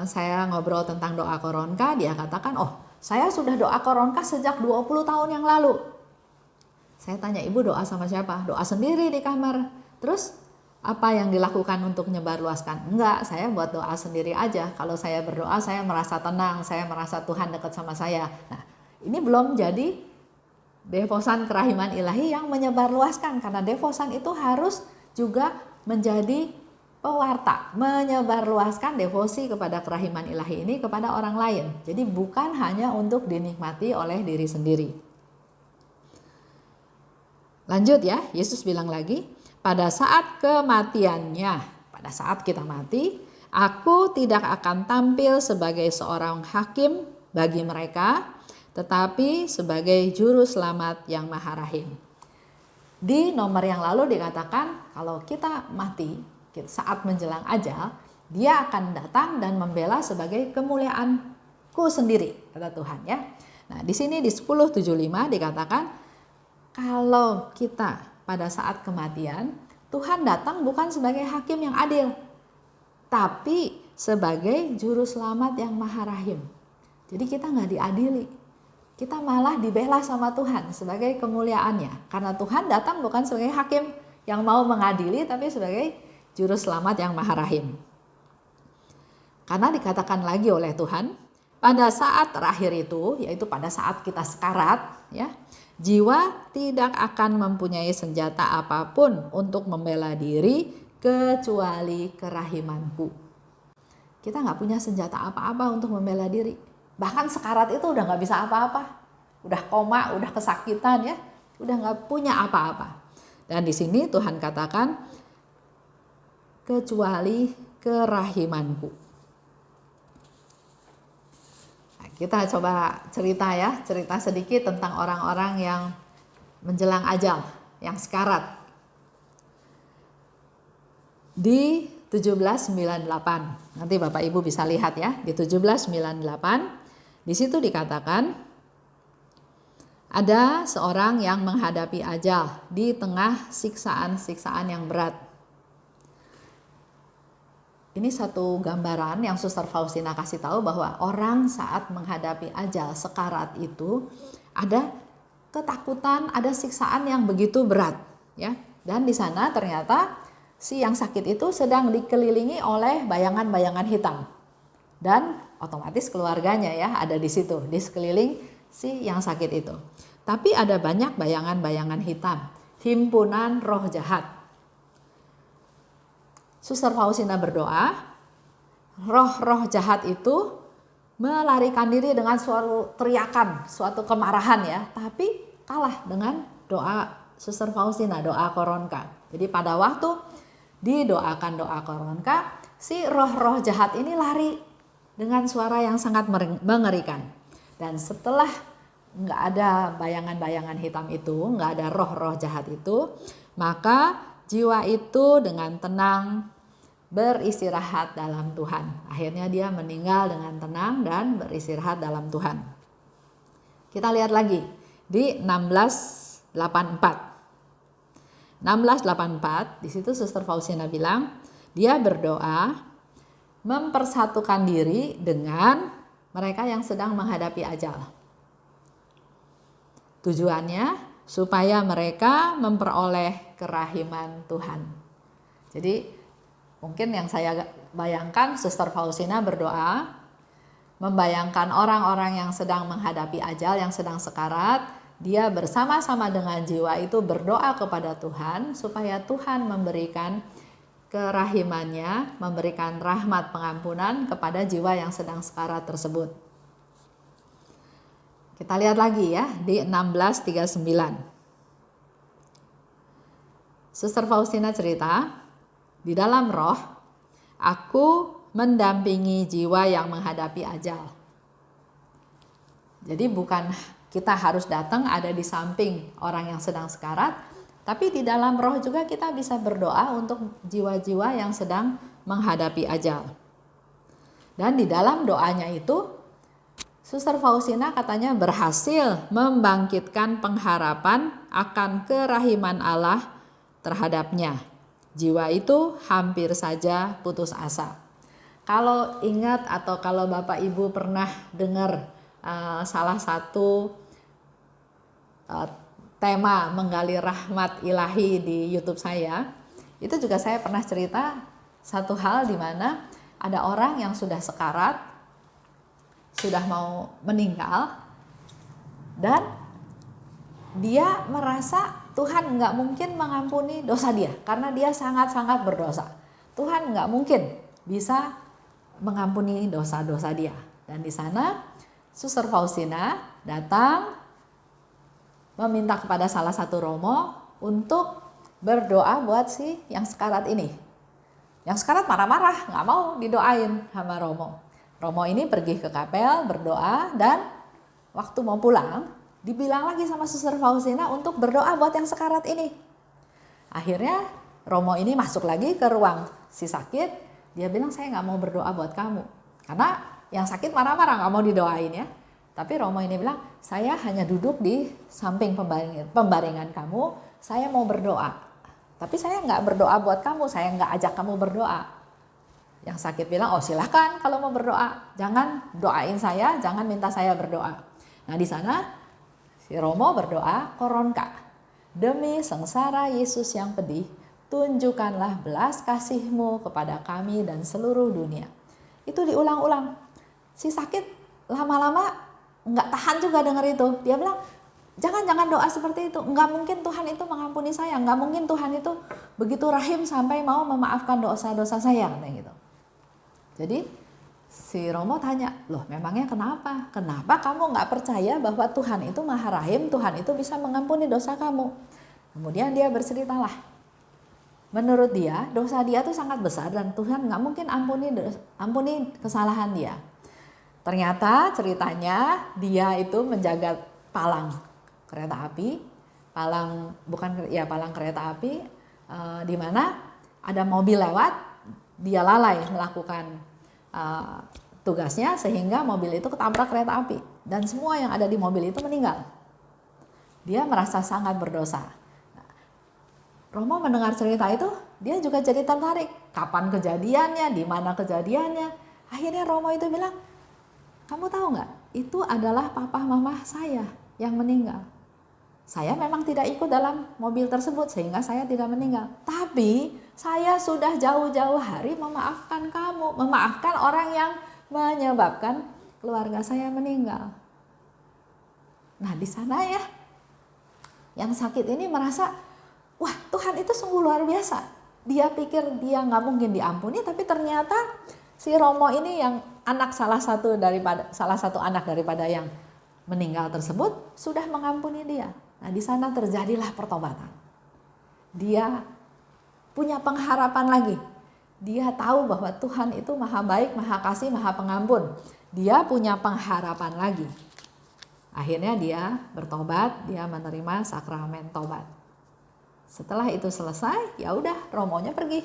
saya ngobrol tentang doa koronka, dia katakan, oh saya sudah doa koronka sejak 20 tahun yang lalu. Saya tanya, ibu doa sama siapa? Doa sendiri di kamar. Terus apa yang dilakukan untuk menyebarluaskan? Enggak, saya buat doa sendiri aja. Kalau saya berdoa, saya merasa tenang, saya merasa Tuhan dekat sama saya. Nah, ini belum jadi devosan kerahiman ilahi yang menyebarluaskan, karena devosan itu harus juga menjadi pewarta, menyebarluaskan devosi kepada kerahiman ilahi ini kepada orang lain. Jadi bukan hanya untuk dinikmati oleh diri sendiri. Lanjut ya, Yesus bilang lagi, pada saat kematiannya, pada saat kita mati, aku tidak akan tampil sebagai seorang hakim bagi mereka, tetapi sebagai juru selamat yang maha rahim. Di nomor yang lalu dikatakan kalau kita mati saat menjelang ajal, dia akan datang dan membela sebagai kemuliaanku sendiri, kata Tuhan ya. Nah, di sini di 10:75 dikatakan kalau kita pada saat kematian, Tuhan datang bukan sebagai hakim yang adil, tapi sebagai juru selamat yang maha rahim. Jadi kita nggak diadili, kita malah dibela sama Tuhan sebagai kemuliaannya. Karena Tuhan datang bukan sebagai hakim yang mau mengadili, tapi sebagai juru selamat yang maha rahim. Karena dikatakan lagi oleh Tuhan, pada saat terakhir itu, yaitu pada saat kita sekarat, ya, jiwa tidak akan mempunyai senjata apapun untuk membela diri kecuali kerahimanku. Kita nggak punya senjata apa-apa untuk membela diri. Bahkan sekarat itu udah nggak bisa apa-apa, udah koma, udah kesakitan ya, udah nggak punya apa-apa. Dan di sini Tuhan katakan kecuali kerahimanku. Nah, kita coba cerita sedikit tentang orang-orang yang menjelang ajal, yang sekarat. Di 1798, nanti Bapak Ibu bisa lihat ya, di 1798. Di situ dikatakan ada seorang yang menghadapi ajal di tengah siksaan-siksaan yang berat. Ini satu gambaran yang Suster Faustina kasih tahu bahwa orang saat menghadapi ajal sekarat itu ada ketakutan, ada siksaan yang begitu berat, ya. Dan di sana ternyata si yang sakit itu sedang dikelilingi oleh bayangan-bayangan hitam. Dan otomatis keluarganya ya ada di situ, di sekeliling si yang sakit itu. Tapi ada banyak bayangan-bayangan hitam, himpunan roh jahat. Suster Faustina berdoa, roh-roh jahat itu melarikan diri dengan suatu teriakan, suatu kemarahan ya, tapi kalah dengan doa Suster Faustina, doa koronka. Jadi pada waktu didoakan doa koronka, si roh-roh jahat ini lari dengan suara yang sangat mengerikan. Dan setelah nggak ada bayangan-bayangan hitam itu, nggak ada roh-roh jahat itu, maka jiwa itu dengan tenang beristirahat dalam Tuhan. Akhirnya dia meninggal dengan tenang dan beristirahat dalam Tuhan. Kita lihat lagi di 1684. 1684, di situ Suster Faustina bilang, dia berdoa mempersatukan diri dengan mereka yang sedang menghadapi ajal. Tujuannya supaya mereka memperoleh kerahiman Tuhan. Jadi mungkin yang saya bayangkan, Suster Faustina berdoa membayangkan orang-orang yang sedang menghadapi ajal, yang sedang sekarat, dia bersama-sama dengan jiwa itu berdoa kepada Tuhan supaya Tuhan memberikan kerahimannya, memberikan rahmat pengampunan kepada jiwa yang sedang sekarat tersebut. Kita lihat lagi ya di 16:39. Suster Faustina cerita, di dalam roh aku mendampingi jiwa yang menghadapi ajal. Jadi bukan kita harus datang ada di samping orang yang sedang sekarat, tapi di dalam roh juga kita bisa berdoa untuk jiwa-jiwa yang sedang menghadapi ajal. Dan di dalam doanya itu, Suster Faustina katanya berhasil membangkitkan pengharapan akan kerahiman Allah terhadapnya. Jiwa itu hampir saja putus asa. Kalau ingat atau kalau Bapak Ibu pernah dengar salah satu tema menggali rahmat ilahi di YouTube saya, itu juga saya pernah cerita satu hal di mana ada orang yang sudah sekarat, sudah mau meninggal, dan dia merasa Tuhan nggak mungkin mengampuni dosa dia karena dia sangat-sangat berdosa. Tuhan nggak mungkin bisa mengampuni dosa-dosa dia. Dan di sana Suster Faustina datang meminta kepada salah satu romo untuk berdoa buat si yang sekarat ini. Yang sekarat marah-marah, nggak mau didoain sama romo. Romo ini pergi ke kapel berdoa, dan waktu mau pulang dibilang lagi sama Suster Faustina untuk berdoa buat yang sekarat ini. Akhirnya romo ini masuk lagi ke ruang si sakit. Dia bilang, saya nggak mau berdoa buat kamu karena yang sakit marah-marah nggak mau didoain ya. Tapi romo ini bilang, saya hanya duduk di samping pembaringan kamu, saya mau berdoa. Tapi saya nggak berdoa buat kamu, saya nggak ajak kamu berdoa. Yang sakit bilang, oh silahkan kalau mau berdoa, jangan doain saya, jangan minta saya berdoa. Nah di sana si romo berdoa, koronka, demi sengsara Yesus yang pedih, tunjukkanlah belas kasih-Mu kepada kami dan seluruh dunia. Itu diulang-ulang. Si sakit lama-lama nggak tahan juga dengar itu. Dia bilang, jangan doa seperti itu. Nggak mungkin Tuhan itu mengampuni saya. Nggak mungkin Tuhan itu begitu rahim sampai mau memaafkan dosa-dosa saya. Gitu. Jadi si romo tanya, loh memangnya kenapa? Kenapa kamu nggak percaya bahwa Tuhan itu maha rahim, Tuhan itu bisa mengampuni dosa kamu? Kemudian dia berceritalah. Menurut dia, dosa dia itu sangat besar dan Tuhan nggak mungkin ampuni kesalahan dia. Ternyata ceritanya dia itu menjaga palang kereta api, palang kereta api, di mana ada mobil lewat, dia lalai melakukan tugasnya sehingga mobil itu ketabrak kereta api dan semua yang ada di mobil itu meninggal. Dia merasa sangat berdosa. Romo mendengar cerita itu, dia juga jadi tertarik. Kapan kejadiannya, di mana kejadiannya? Akhirnya Romo itu bilang, kamu tahu nggak? Itu adalah papa mama saya yang meninggal. Saya memang tidak ikut dalam mobil tersebut sehingga saya tidak meninggal. Tapi saya sudah jauh-jauh hari memaafkan kamu, memaafkan orang yang menyebabkan keluarga saya meninggal. Nah di sana ya, yang sakit ini merasa, wah Tuhan itu sungguh luar biasa. Dia pikir dia nggak mungkin diampuni, tapi ternyata si Romo ini yang salah satu anak daripada yang meninggal tersebut sudah mengampuni dia. Nah di sana terjadilah pertobatan. Dia punya pengharapan lagi. Dia tahu bahwa Tuhan itu maha baik, maha kasih, maha pengampun. Dia punya pengharapan lagi. Akhirnya dia bertobat, dia menerima sakramen tobat. Setelah itu selesai, ya udah Romonya pergi.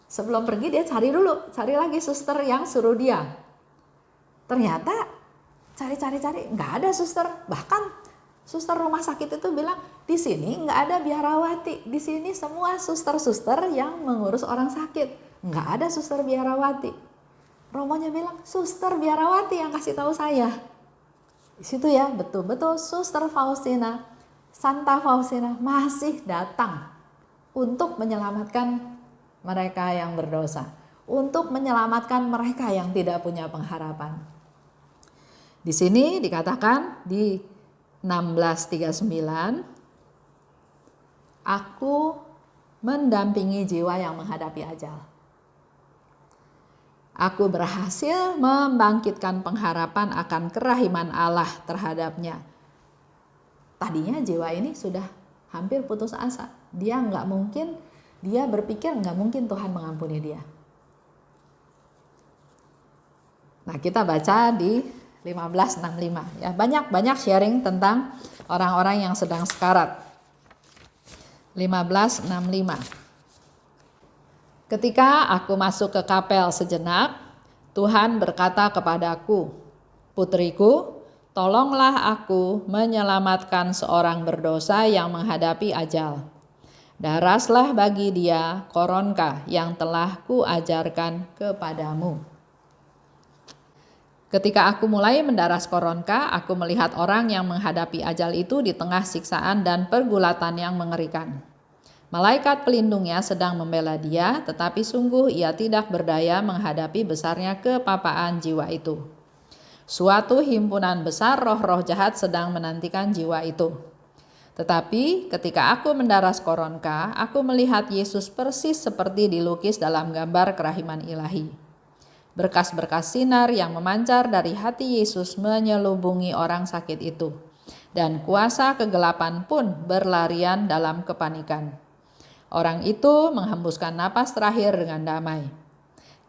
Sebelum pergi dia cari lagi suster yang suruh dia. Ternyata cari, nggak ada suster. Bahkan suster rumah sakit itu bilang, di sini nggak ada biarawati. Di sini semua suster-suster yang mengurus orang sakit. Nggak ada suster biarawati. Romonya bilang, suster biarawati yang kasih tahu saya. Di situ ya, betul-betul suster Faustina, Santa Faustina masih datang untuk menyelamatkan mereka yang berdosa, untuk menyelamatkan mereka yang tidak punya pengharapan. Di sini dikatakan di 16:39, aku mendampingi jiwa yang menghadapi ajal. Aku berhasil membangkitkan pengharapan akan kerahiman Allah terhadapnya. Tadinya jiwa ini sudah hampir putus asa. Dia berpikir nggak mungkin Tuhan mengampuni dia. Nah, kita baca di 15:65 ya. Banyak sharing tentang orang-orang yang sedang sekarat. 15:65. Ketika aku masuk ke kapel sejenak, Tuhan berkata kepadaku, "Putriku, tolonglah aku menyelamatkan seorang berdosa yang menghadapi ajal. Daraslah bagi dia koronka yang telah kuajarkan kepadamu." Ketika aku mulai mendaras koronka, aku melihat orang yang menghadapi ajal itu di tengah siksaan dan pergulatan yang mengerikan. Malaikat pelindungnya sedang membela dia, tetapi sungguh ia tidak berdaya menghadapi besarnya kepapaan jiwa itu. Suatu himpunan besar roh-roh jahat sedang menantikan jiwa itu. Tetapi ketika aku mendaras koronka, aku melihat Yesus persis seperti dilukis dalam gambar kerahiman ilahi. Berkas-berkas sinar yang memancar dari hati Yesus menyelubungi orang sakit itu, dan kuasa kegelapan pun berlarian dalam kepanikan. Orang itu menghembuskan napas terakhir dengan damai.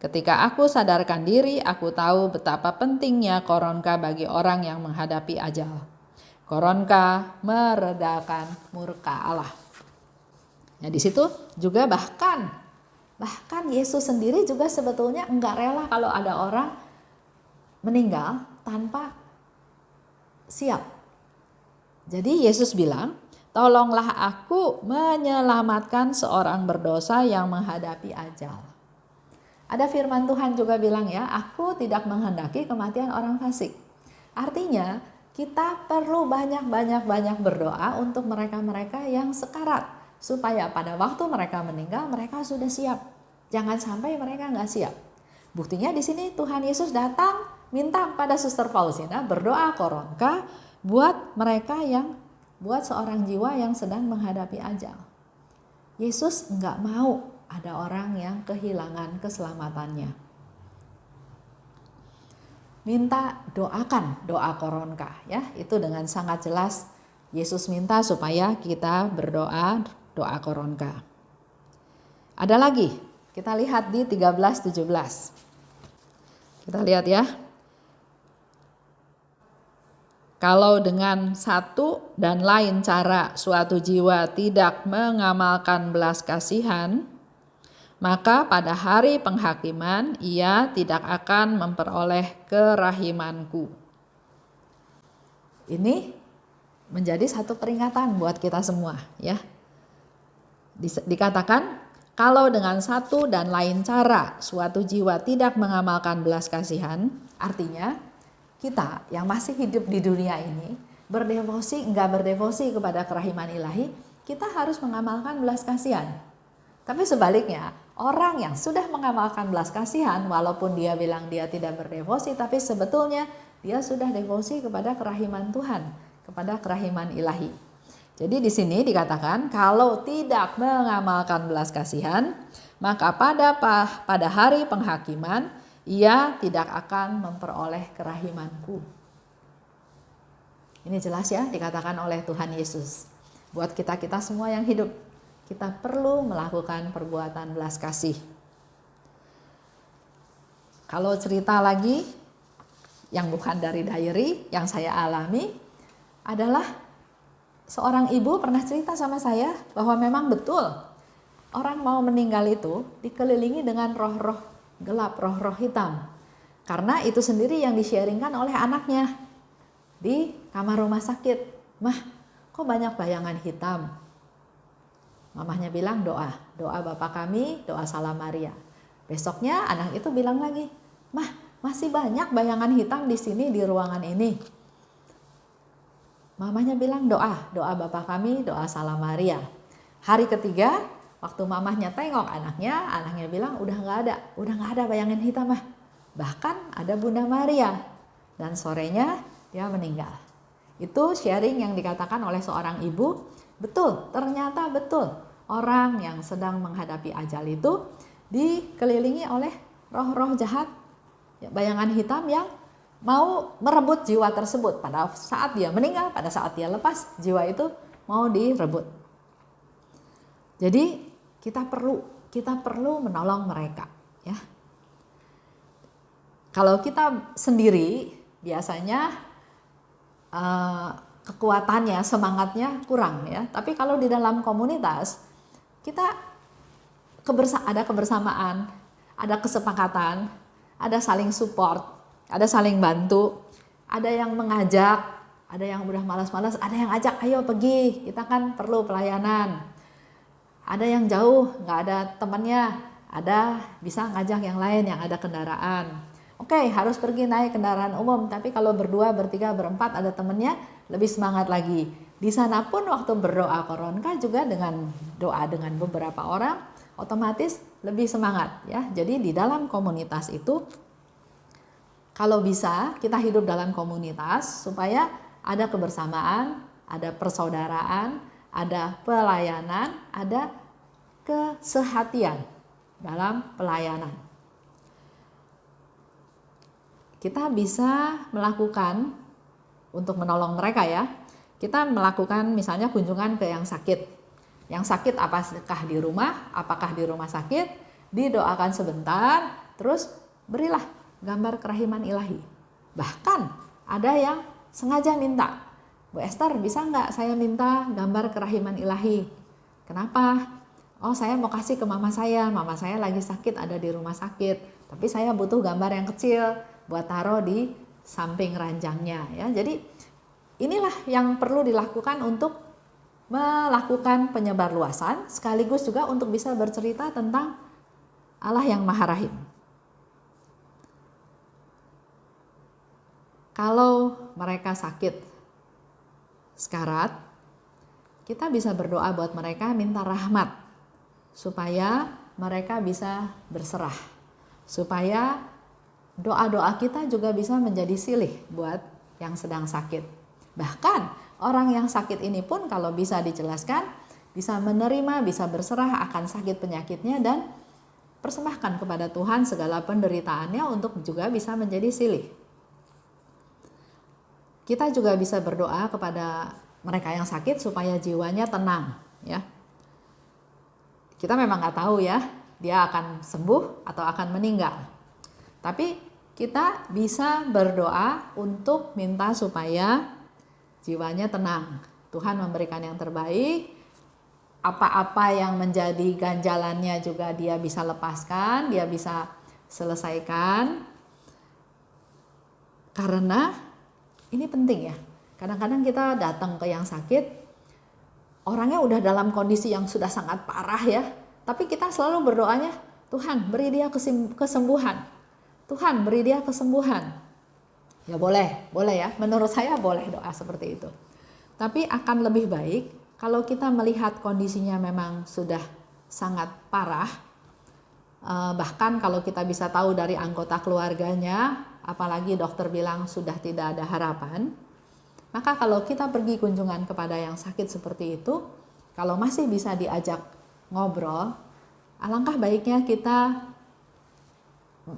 Ketika aku sadarkan diri, aku tahu betapa pentingnya koronka bagi orang yang menghadapi ajal. Koronka meredakan murka Allah. Nah, di situ juga bahkan Yesus sendiri juga sebetulnya enggak rela kalau ada orang meninggal tanpa siap. Jadi Yesus bilang, "Tolonglah aku menyelamatkan seorang berdosa yang menghadapi ajal." Ada firman Tuhan juga bilang ya, "Aku tidak menghendaki kematian orang fasik." Artinya kita perlu banyak berdoa untuk mereka-mereka yang sekarat, supaya pada waktu mereka meninggal mereka sudah siap. Jangan sampai mereka nggak siap. Buktinya di sini Tuhan Yesus datang minta pada Suster Faustina berdoa koronka buat seorang jiwa yang sedang menghadapi ajal. Yesus nggak mau ada orang yang kehilangan keselamatannya. Minta doakan doa koronka ya, itu dengan sangat jelas Yesus minta supaya kita berdoa doa koronka. Ada lagi, kita lihat di 13:17. Kita lihat ya. Kalau dengan satu dan lain cara suatu jiwa tidak mengamalkan belas kasihan, maka pada hari penghakiman ia tidak akan memperoleh kerahimanku. Ini menjadi satu peringatan buat kita semua ya. Dikatakan kalau dengan satu dan lain cara suatu jiwa tidak mengamalkan belas kasihan, artinya kita yang masih hidup di dunia ini, enggak berdevosi kepada kerahiman ilahi, kita harus mengamalkan belas kasihan. Tapi sebaliknya, orang yang sudah mengamalkan belas kasihan, walaupun dia bilang dia tidak berdevosi, tapi sebetulnya dia sudah devosi kepada kerahiman Tuhan, kepada kerahiman ilahi. Jadi di sini dikatakan kalau tidak mengamalkan belas kasihan, maka pada hari penghakiman ia tidak akan memperoleh kerahimanku. Ini jelas ya dikatakan oleh Tuhan Yesus. Buat kita semua yang hidup, kita perlu melakukan perbuatan belas kasih. Kalau cerita lagi yang bukan dari diary, yang saya alami adalah seorang ibu pernah cerita sama saya bahwa memang betul orang mau meninggal itu dikelilingi dengan roh-roh gelap, roh-roh hitam. Karena itu sendiri yang di-sharingkan oleh anaknya di kamar rumah sakit. "Mah, kok banyak bayangan hitam?" Mamahnya bilang doa Bapa Kami, doa Salam Maria. Besoknya anak itu bilang lagi, "Mah, masih banyak bayangan hitam di sini di ruangan ini." Mamahnya bilang doa Bapa Kami, doa Salam Maria. Hari ketiga, waktu mamahnya tengok anaknya bilang udah nggak ada bayangan hitam mah. Bahkan ada Bunda Maria. Dan sorenya dia meninggal. Itu sharing yang dikatakan oleh seorang ibu, betul, ternyata betul. Orang yang sedang menghadapi ajal itu dikelilingi oleh roh-roh jahat, bayangan hitam yang mau merebut jiwa tersebut. Pada saat dia meninggal, pada saat dia lepas, jiwa itu mau direbut. Jadi kita perlu menolong mereka, ya. Kalau kita sendiri biasanya kekuatannya, semangatnya kurang, ya. Tapi kalau di dalam komunitas kita ada kebersamaan, ada kesepakatan, ada saling support, ada saling bantu, ada yang mengajak, ada yang udah malas-malas, ada yang ajak, ayo pergi, kita kan perlu pelayanan. Ada yang jauh, nggak ada temannya, ada bisa ngajak yang lain yang ada kendaraan. Oke, harus pergi naik kendaraan umum, tapi kalau berdua, bertiga, berempat ada temannya, lebih semangat lagi. Di sana pun waktu berdoa koronka juga dengan doa dengan beberapa orang, otomatis lebih semangat, ya. Jadi di dalam komunitas itu, kalau bisa kita hidup dalam komunitas supaya ada kebersamaan, ada persaudaraan, ada pelayanan, ada kesehatian dalam pelayanan. Kita bisa melakukan untuk menolong mereka, ya. Kita melakukan misalnya kunjungan ke yang sakit. Yang sakit apakah di rumah, apakah di rumah sakit, didoakan sebentar, terus berilah gambar kerahiman ilahi. Bahkan ada yang sengaja minta, Bu Esther bisa nggak saya minta gambar kerahiman ilahi? Kenapa? Oh, saya mau kasih ke mama saya lagi sakit, ada di rumah sakit, tapi saya butuh gambar yang kecil buat taruh di samping ranjangnya, ya. Jadi inilah yang perlu dilakukan untuk melakukan penyebarluasan, sekaligus juga untuk bisa bercerita tentang Allah yang Maha Rahim. Kalau mereka sakit sekarat, kita bisa berdoa buat mereka, minta rahmat supaya mereka bisa berserah, supaya doa-doa kita juga bisa menjadi silih buat yang sedang sakit. Bahkan orang yang sakit ini pun kalau bisa dijelaskan, bisa menerima, bisa berserah akan sakit penyakitnya dan persembahkan kepada Tuhan segala penderitaannya untuk juga bisa menjadi silih. Kita juga bisa berdoa kepada mereka yang sakit supaya jiwanya tenang, ya. Kita memang nggak tahu, ya, dia akan sembuh atau akan meninggal. Tapi kita bisa berdoa untuk minta supaya jiwanya tenang. Tuhan memberikan yang terbaik. Apa-apa yang menjadi ganjalannya juga dia bisa lepaskan, dia bisa selesaikan. Karena ini penting, ya. Kadang-kadang kita datang ke yang sakit, orangnya udah dalam kondisi yang sudah sangat parah, ya. Tapi kita selalu berdoanya, Tuhan beri dia kesembuhan. Tuhan beri dia kesembuhan. Ya boleh ya. Menurut saya boleh doa seperti itu. Tapi akan lebih baik kalau kita melihat kondisinya memang sudah sangat parah. Bahkan kalau kita bisa tahu dari anggota keluarganya, apalagi dokter bilang sudah tidak ada harapan. Maka kalau kita pergi kunjungan kepada yang sakit seperti itu, kalau masih bisa diajak ngobrol, alangkah baiknya kita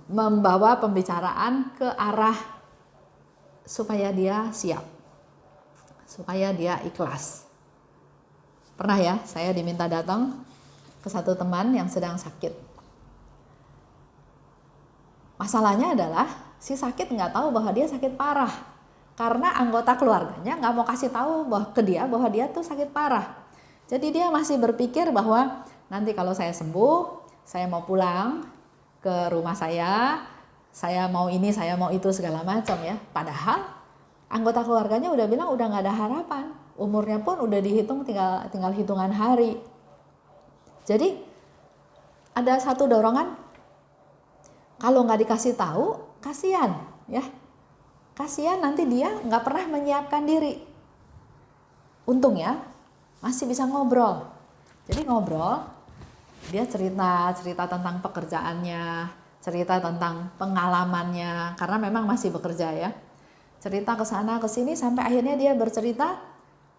membawa pembicaraan ke arah supaya dia siap, supaya dia ikhlas. Pernah, ya, saya diminta datang ke satu teman yang sedang sakit. Masalahnya adalah si sakit nggak tahu bahwa dia sakit parah, karena anggota keluarganya nggak mau kasih tahu bahwa dia tuh sakit parah. Jadi dia masih berpikir bahwa nanti kalau saya sembuh, saya mau pulang ke rumah saya mau ini, saya mau itu, segala macam, ya. Padahal anggota keluarganya udah bilang udah nggak ada harapan, umurnya pun udah dihitung tinggal hitungan hari. Jadi ada satu dorongan, kalau nggak dikasih tahu, kasihan, ya. Kasihan nanti dia nggak pernah menyiapkan diri. Untung, ya, masih bisa ngobrol. Jadi ngobrol, dia cerita tentang pekerjaannya, cerita tentang pengalamannya, karena memang masih bekerja, ya. cerita ke sana ke sini sampai akhirnya dia bercerita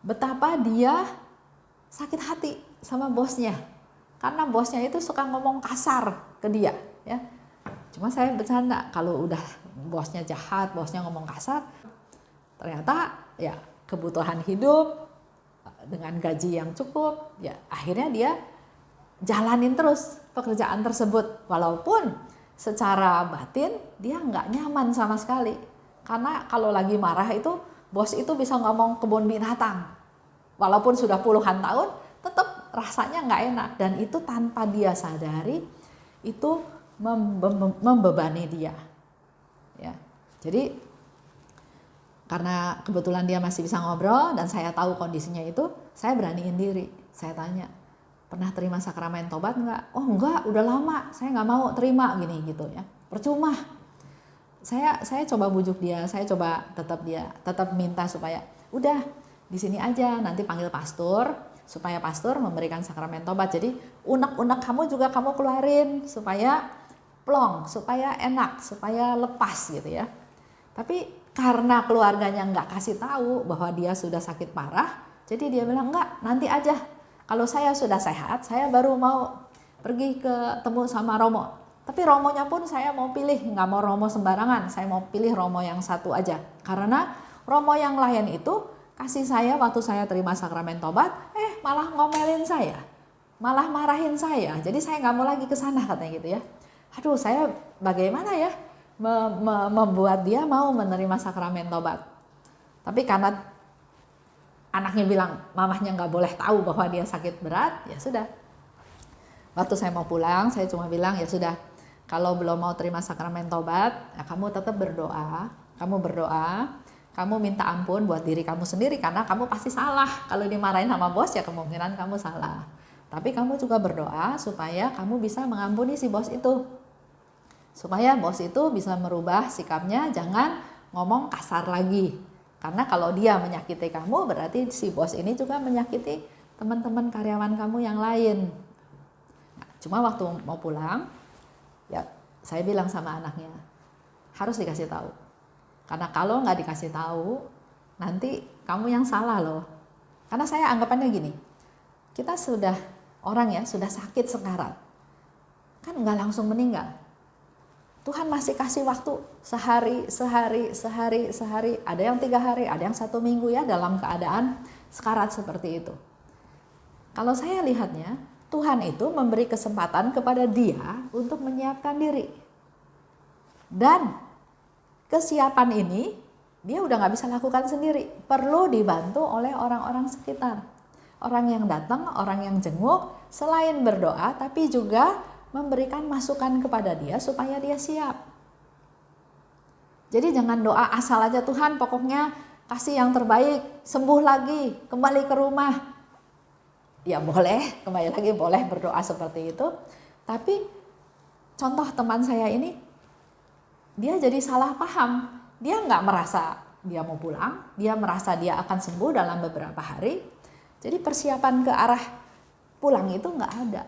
betapa dia sakit hati sama bosnya. Karena bosnya itu suka ngomong kasar ke dia, ya. Cuma saya bercanda, kalau udah bosnya jahat, bosnya ngomong kasar, ternyata ya kebutuhan hidup dengan gaji yang cukup, ya akhirnya dia jalanin terus pekerjaan tersebut. Walaupun secara batin dia nggak nyaman sama sekali. Karena kalau lagi marah itu, bos itu bisa ngomong kebun binatang. Walaupun sudah puluhan tahun, tetap rasanya nggak enak. Dan itu tanpa dia sadari, itu membebani dia. Ya, jadi karena kebetulan dia masih bisa ngobrol dan saya tahu kondisinya itu, saya beraniin diri. Saya tanya, pernah terima sakramen tobat enggak? Oh enggak, udah lama, saya nggak mau terima gini gitu ya. Percuma. Saya coba bujuk dia, saya coba tetap minta supaya udah di sini aja, nanti panggil pastor supaya pastor memberikan sakramen tobat. Jadi unek-unek kamu juga kamu keluarin supaya plong, supaya enak, supaya lepas gitu ya. Tapi karena keluarganya nggak kasih tahu bahwa dia sudah sakit parah, jadi dia bilang enggak, nanti aja. Kalau saya sudah sehat, saya baru mau pergi ketemu sama Romo. Tapi romonya pun saya mau pilih, nggak mau romo sembarangan, saya mau pilih romo yang satu aja. Karena romo yang lain itu kasih saya waktu saya terima sakramen tobat, malah ngomelin saya, malah marahin saya. Jadi saya nggak mau lagi ke sana katanya gitu ya. Aduh, saya bagaimana ya membuat dia mau menerima sakramen tobat. Tapi karena anaknya bilang mamahnya nggak boleh tahu bahwa dia sakit berat, ya sudah. Waktu saya mau pulang, saya cuma bilang ya sudah, kalau belum mau terima sakramen tobat, ya kamu tetap berdoa, kamu minta ampun buat diri kamu sendiri karena kamu pasti salah. Kalau dimarahin sama bos ya kemungkinan kamu salah. Tapi kamu juga berdoa supaya kamu bisa mengampuni si bos itu. Supaya bos itu bisa merubah sikapnya, jangan ngomong kasar lagi. Karena kalau dia menyakiti kamu, berarti si bos ini juga menyakiti teman-teman karyawan kamu yang lain. Nah, cuma waktu mau pulang, ya saya bilang sama anaknya, harus dikasih tahu. Karena kalau nggak dikasih tahu, nanti kamu yang salah loh. Karena saya anggapannya gini, kita sudah orang ya, sudah sakit sekarat, kan nggak langsung meninggal. Tuhan masih kasih waktu sehari, ada yang 3 hari, ada yang 1 minggu ya dalam keadaan sekarat seperti itu. Kalau saya lihatnya, Tuhan itu memberi kesempatan kepada dia untuk menyiapkan diri. Dan kesiapan ini dia udah gak bisa lakukan sendiri, perlu dibantu oleh orang-orang sekitar. Orang yang datang, orang yang jenguk, selain berdoa tapi juga memberikan masukan kepada dia supaya dia siap. Jadi jangan doa asal aja, Tuhan pokoknya kasih yang terbaik, sembuh lagi, kembali ke rumah. Ya boleh, kembali lagi boleh berdoa seperti itu. Tapi contoh teman saya ini, dia jadi salah paham. Dia nggak merasa dia mau pulang, dia merasa dia akan sembuh dalam beberapa hari. Jadi persiapan ke arah pulang itu nggak ada.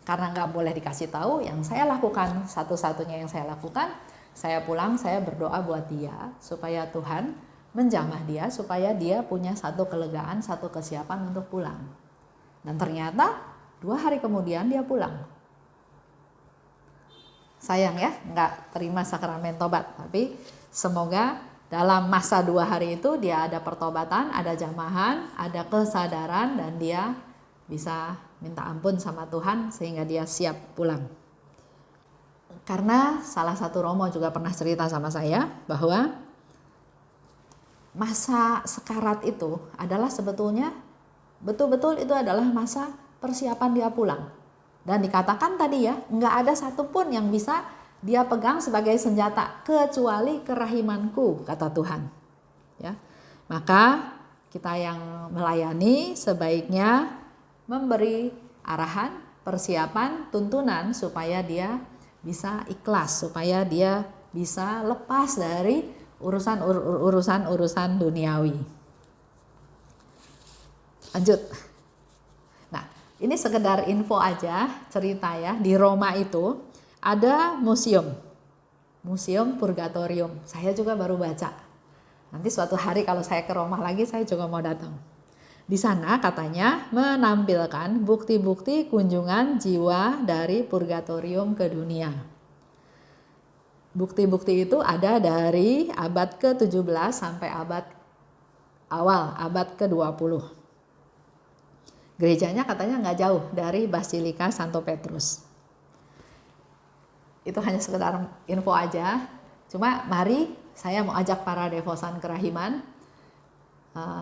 Karena nggak boleh dikasih tahu, yang saya lakukan, satu-satunya yang saya lakukan, saya pulang, saya berdoa buat dia, supaya Tuhan menjamah dia, supaya dia punya satu kelegaan, satu kesiapan untuk pulang. Dan ternyata 2 hari kemudian dia pulang. Sayang ya, nggak terima sakramen tobat, tapi semoga dalam masa 2 hari itu dia ada pertobatan, ada jamahan, ada kesadaran, dan dia bisa minta ampun sama Tuhan sehingga dia siap pulang. Karena salah satu romo juga pernah cerita sama saya bahwa masa sekarat itu adalah sebetulnya betul-betul itu adalah masa persiapan dia pulang. Dan dikatakan tadi ya, nggak ada satupun yang bisa dia pegang sebagai senjata kecuali kerahimanku, kata Tuhan. Ya, maka kita yang melayani sebaiknya memberi arahan, persiapan, tuntunan supaya dia bisa ikhlas, supaya dia bisa lepas dari urusan duniawi. Lanjut. Nah, ini sekedar info aja, cerita ya. Di Roma itu ada museum. Museum Purgatorium. Saya juga baru baca. Nanti suatu hari kalau saya ke Roma lagi, saya juga mau datang. Di sana katanya menampilkan bukti-bukti kunjungan jiwa dari purgatorium ke dunia. Bukti-bukti itu ada dari abad ke-17 sampai abad ke-20. Gerejanya katanya nggak jauh dari Basilika Santo Petrus. Itu hanya sekedar info aja. Cuma mari saya mau ajak para devosan kerahiman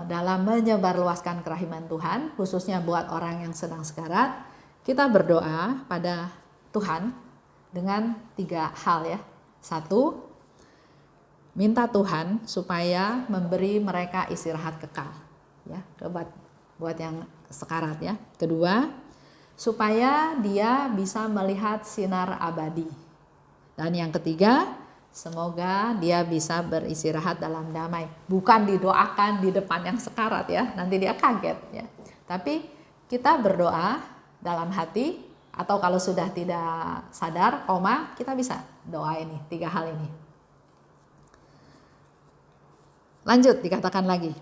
dalam menyebarluaskan kerahiman Tuhan, khususnya buat orang yang sedang sekarat. Kita berdoa pada Tuhan dengan 3 hal ya. 1, minta Tuhan supaya memberi mereka istirahat kekal ya, buat yang sekarat ya. 2, supaya dia bisa melihat sinar abadi. Dan yang 3, semoga dia bisa beristirahat dalam damai. Bukan didoakan di depan yang sekarat ya, nanti dia kaget ya. Tapi kita berdoa dalam hati, atau kalau sudah tidak sadar, kita bisa doa ini, 3 hal ini. Lanjut, dikatakan lagi.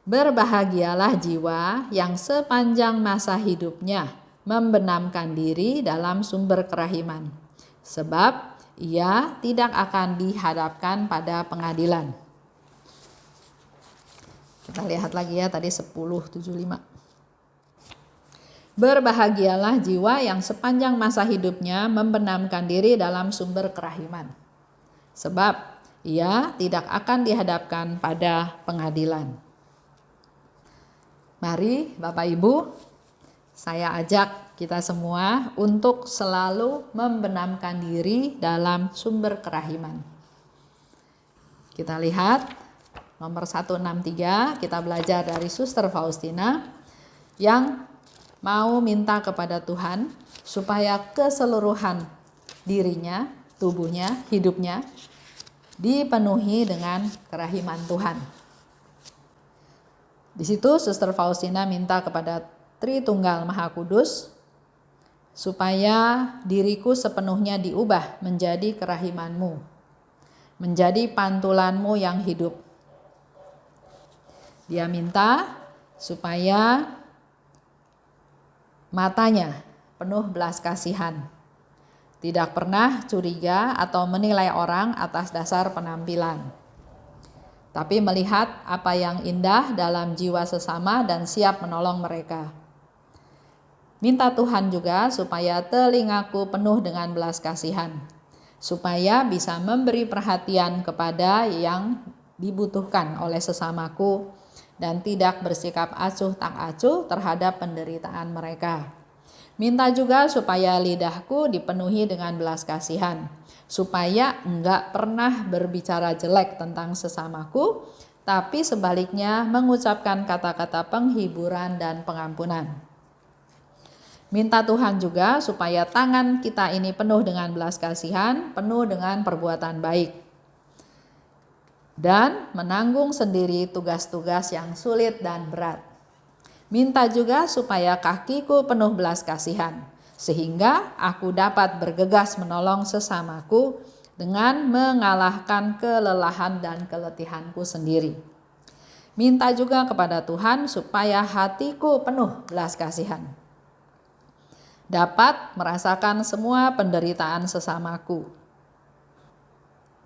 Berbahagialah jiwa yang sepanjang masa hidupnya membenamkan diri dalam sumber kerahiman, sebab ia tidak akan dihadapkan pada pengadilan. Kita lihat lagi ya, tadi 10:75. Berbahagialah jiwa yang sepanjang masa hidupnya membenamkan diri dalam sumber kerahiman, sebab ia tidak akan dihadapkan pada pengadilan. Mari Bapak Ibu, saya ajak kita semua untuk selalu membenamkan diri dalam sumber kerahiman. Kita lihat nomor 163, kita belajar dari Suster Faustina yang mau minta kepada Tuhan supaya keseluruhan dirinya, tubuhnya, hidupnya dipenuhi dengan kerahiman Tuhan. Di situ Suster Faustina minta kepada Tritunggal Maha Kudus supaya diriku sepenuhnya diubah menjadi kerahiman-Mu, menjadi pantulan-Mu yang hidup. Dia minta supaya matanya penuh belas kasihan, tidak pernah curiga atau menilai orang atas dasar penampilan, tapi melihat apa yang indah dalam jiwa sesama dan siap menolong mereka. Minta Tuhan juga supaya telingaku penuh dengan belas kasihan, supaya bisa memberi perhatian kepada yang dibutuhkan oleh sesamaku dan tidak bersikap acuh tak acuh terhadap penderitaan mereka. Minta juga supaya lidahku dipenuhi dengan belas kasihan, supaya enggak pernah berbicara jelek tentang sesamaku, tapi sebaliknya mengucapkan kata-kata penghiburan dan pengampunan. Minta Tuhan juga supaya tangan kita ini penuh dengan belas kasihan, penuh dengan perbuatan baik, dan menanggung sendiri tugas-tugas yang sulit dan berat. Minta juga supaya kakiku penuh belas kasihan, sehingga aku dapat bergegas menolong sesamaku dengan mengalahkan kelelahan dan keletihanku sendiri. Minta juga kepada Tuhan supaya hatiku penuh belas kasihan, dapat merasakan semua penderitaan sesamaku,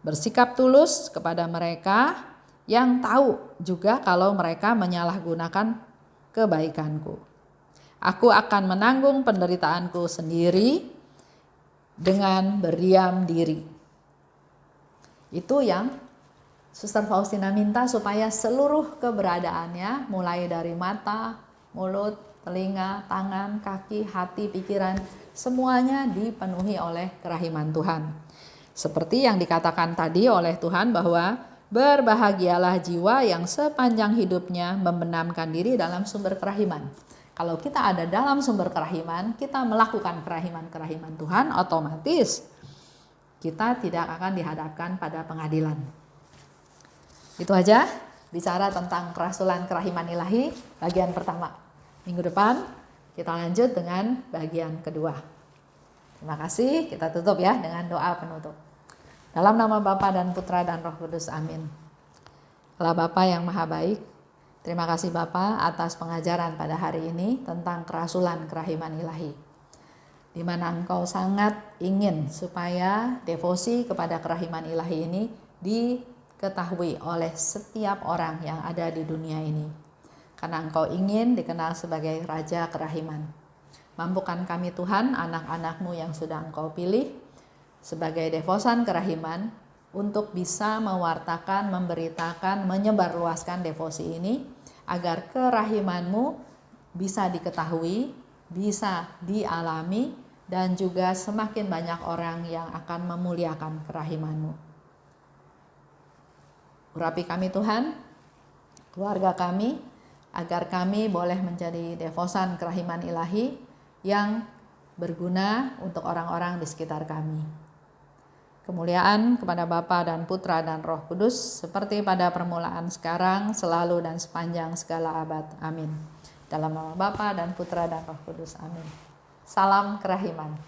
bersikap tulus kepada mereka yang tahu juga kalau mereka menyalahgunakan kebaikanku. Aku akan menanggung penderitaanku sendiri dengan berdiam diri. Itu yang Suster Faustina minta, supaya seluruh keberadaannya, mulai dari mata, mulut, telinga, tangan, kaki, hati, pikiran, semuanya dipenuhi oleh kerahiman Tuhan. Seperti yang dikatakan tadi oleh Tuhan bahwa berbahagialah jiwa yang sepanjang hidupnya membenamkan diri dalam sumber kerahiman. Kalau kita ada dalam sumber kerahiman, kita melakukan kerahiman-kerahiman Tuhan, otomatis kita tidak akan dihadapkan pada pengadilan. Itu aja bicara tentang kerasulan kerahiman ilahi bagian pertama. Minggu depan kita lanjut dengan bagian kedua. Terima kasih, kita tutup ya dengan doa penutup. Dalam nama Bapa dan Putra dan Roh Kudus, amin. Allah Bapa yang Maha Baik, terima kasih Bapa atas pengajaran pada hari ini tentang kerasulan kerahiman ilahi, di mana Engkau sangat ingin supaya devosi kepada kerahiman ilahi ini diketahui oleh setiap orang yang ada di dunia ini. Karena Engkau ingin dikenal sebagai Raja Kerahiman. Mampukan kami Tuhan, anak-anak-Mu yang sudah Engkau pilih sebagai devosan kerahiman untuk bisa mewartakan, memberitakan, menyebarluaskan devosi ini agar kerahiman-Mu bisa diketahui, bisa dialami, dan juga semakin banyak orang yang akan memuliakan kerahiman-Mu. Urapi kami Tuhan, keluarga kami, agar kami boleh menjadi devosan kerahiman ilahi yang berguna untuk orang-orang di sekitar kami. Kemuliaan kepada Bapa dan Putra dan Roh Kudus, seperti pada permulaan, sekarang, selalu, dan sepanjang segala abad. Amin. Dalam nama Bapa dan Putra dan Roh Kudus. Amin. Salam kerahiman.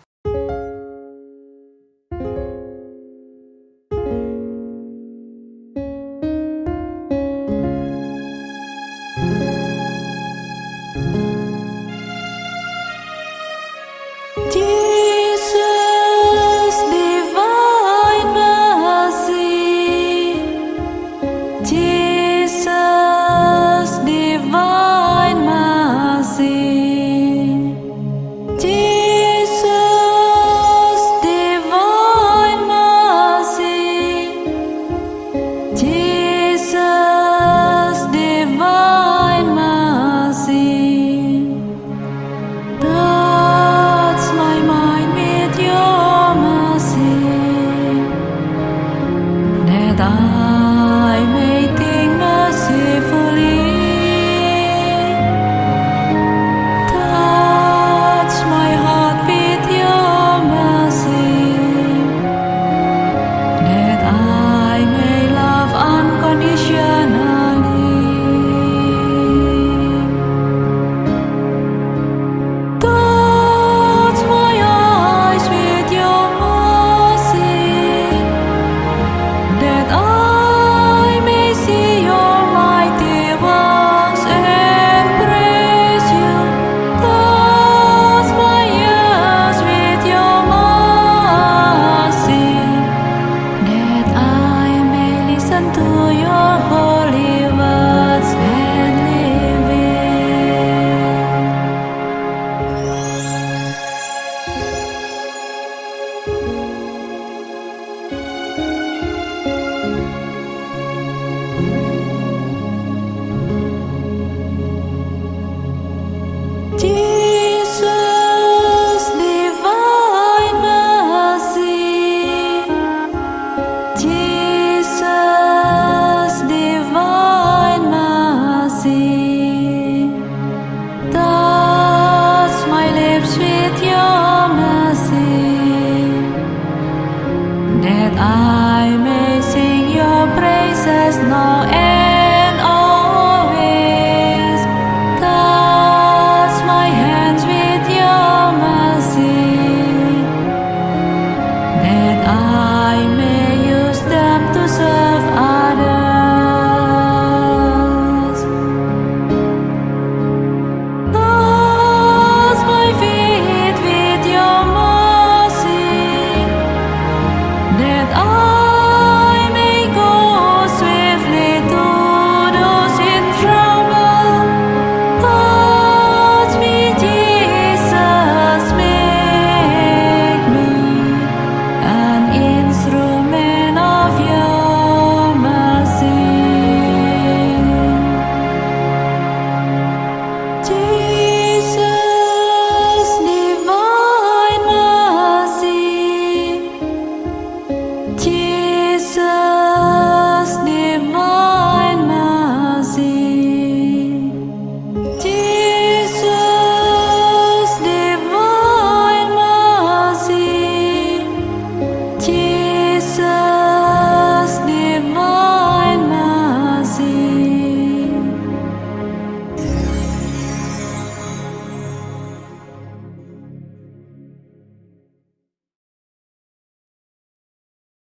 I may sing your praises now and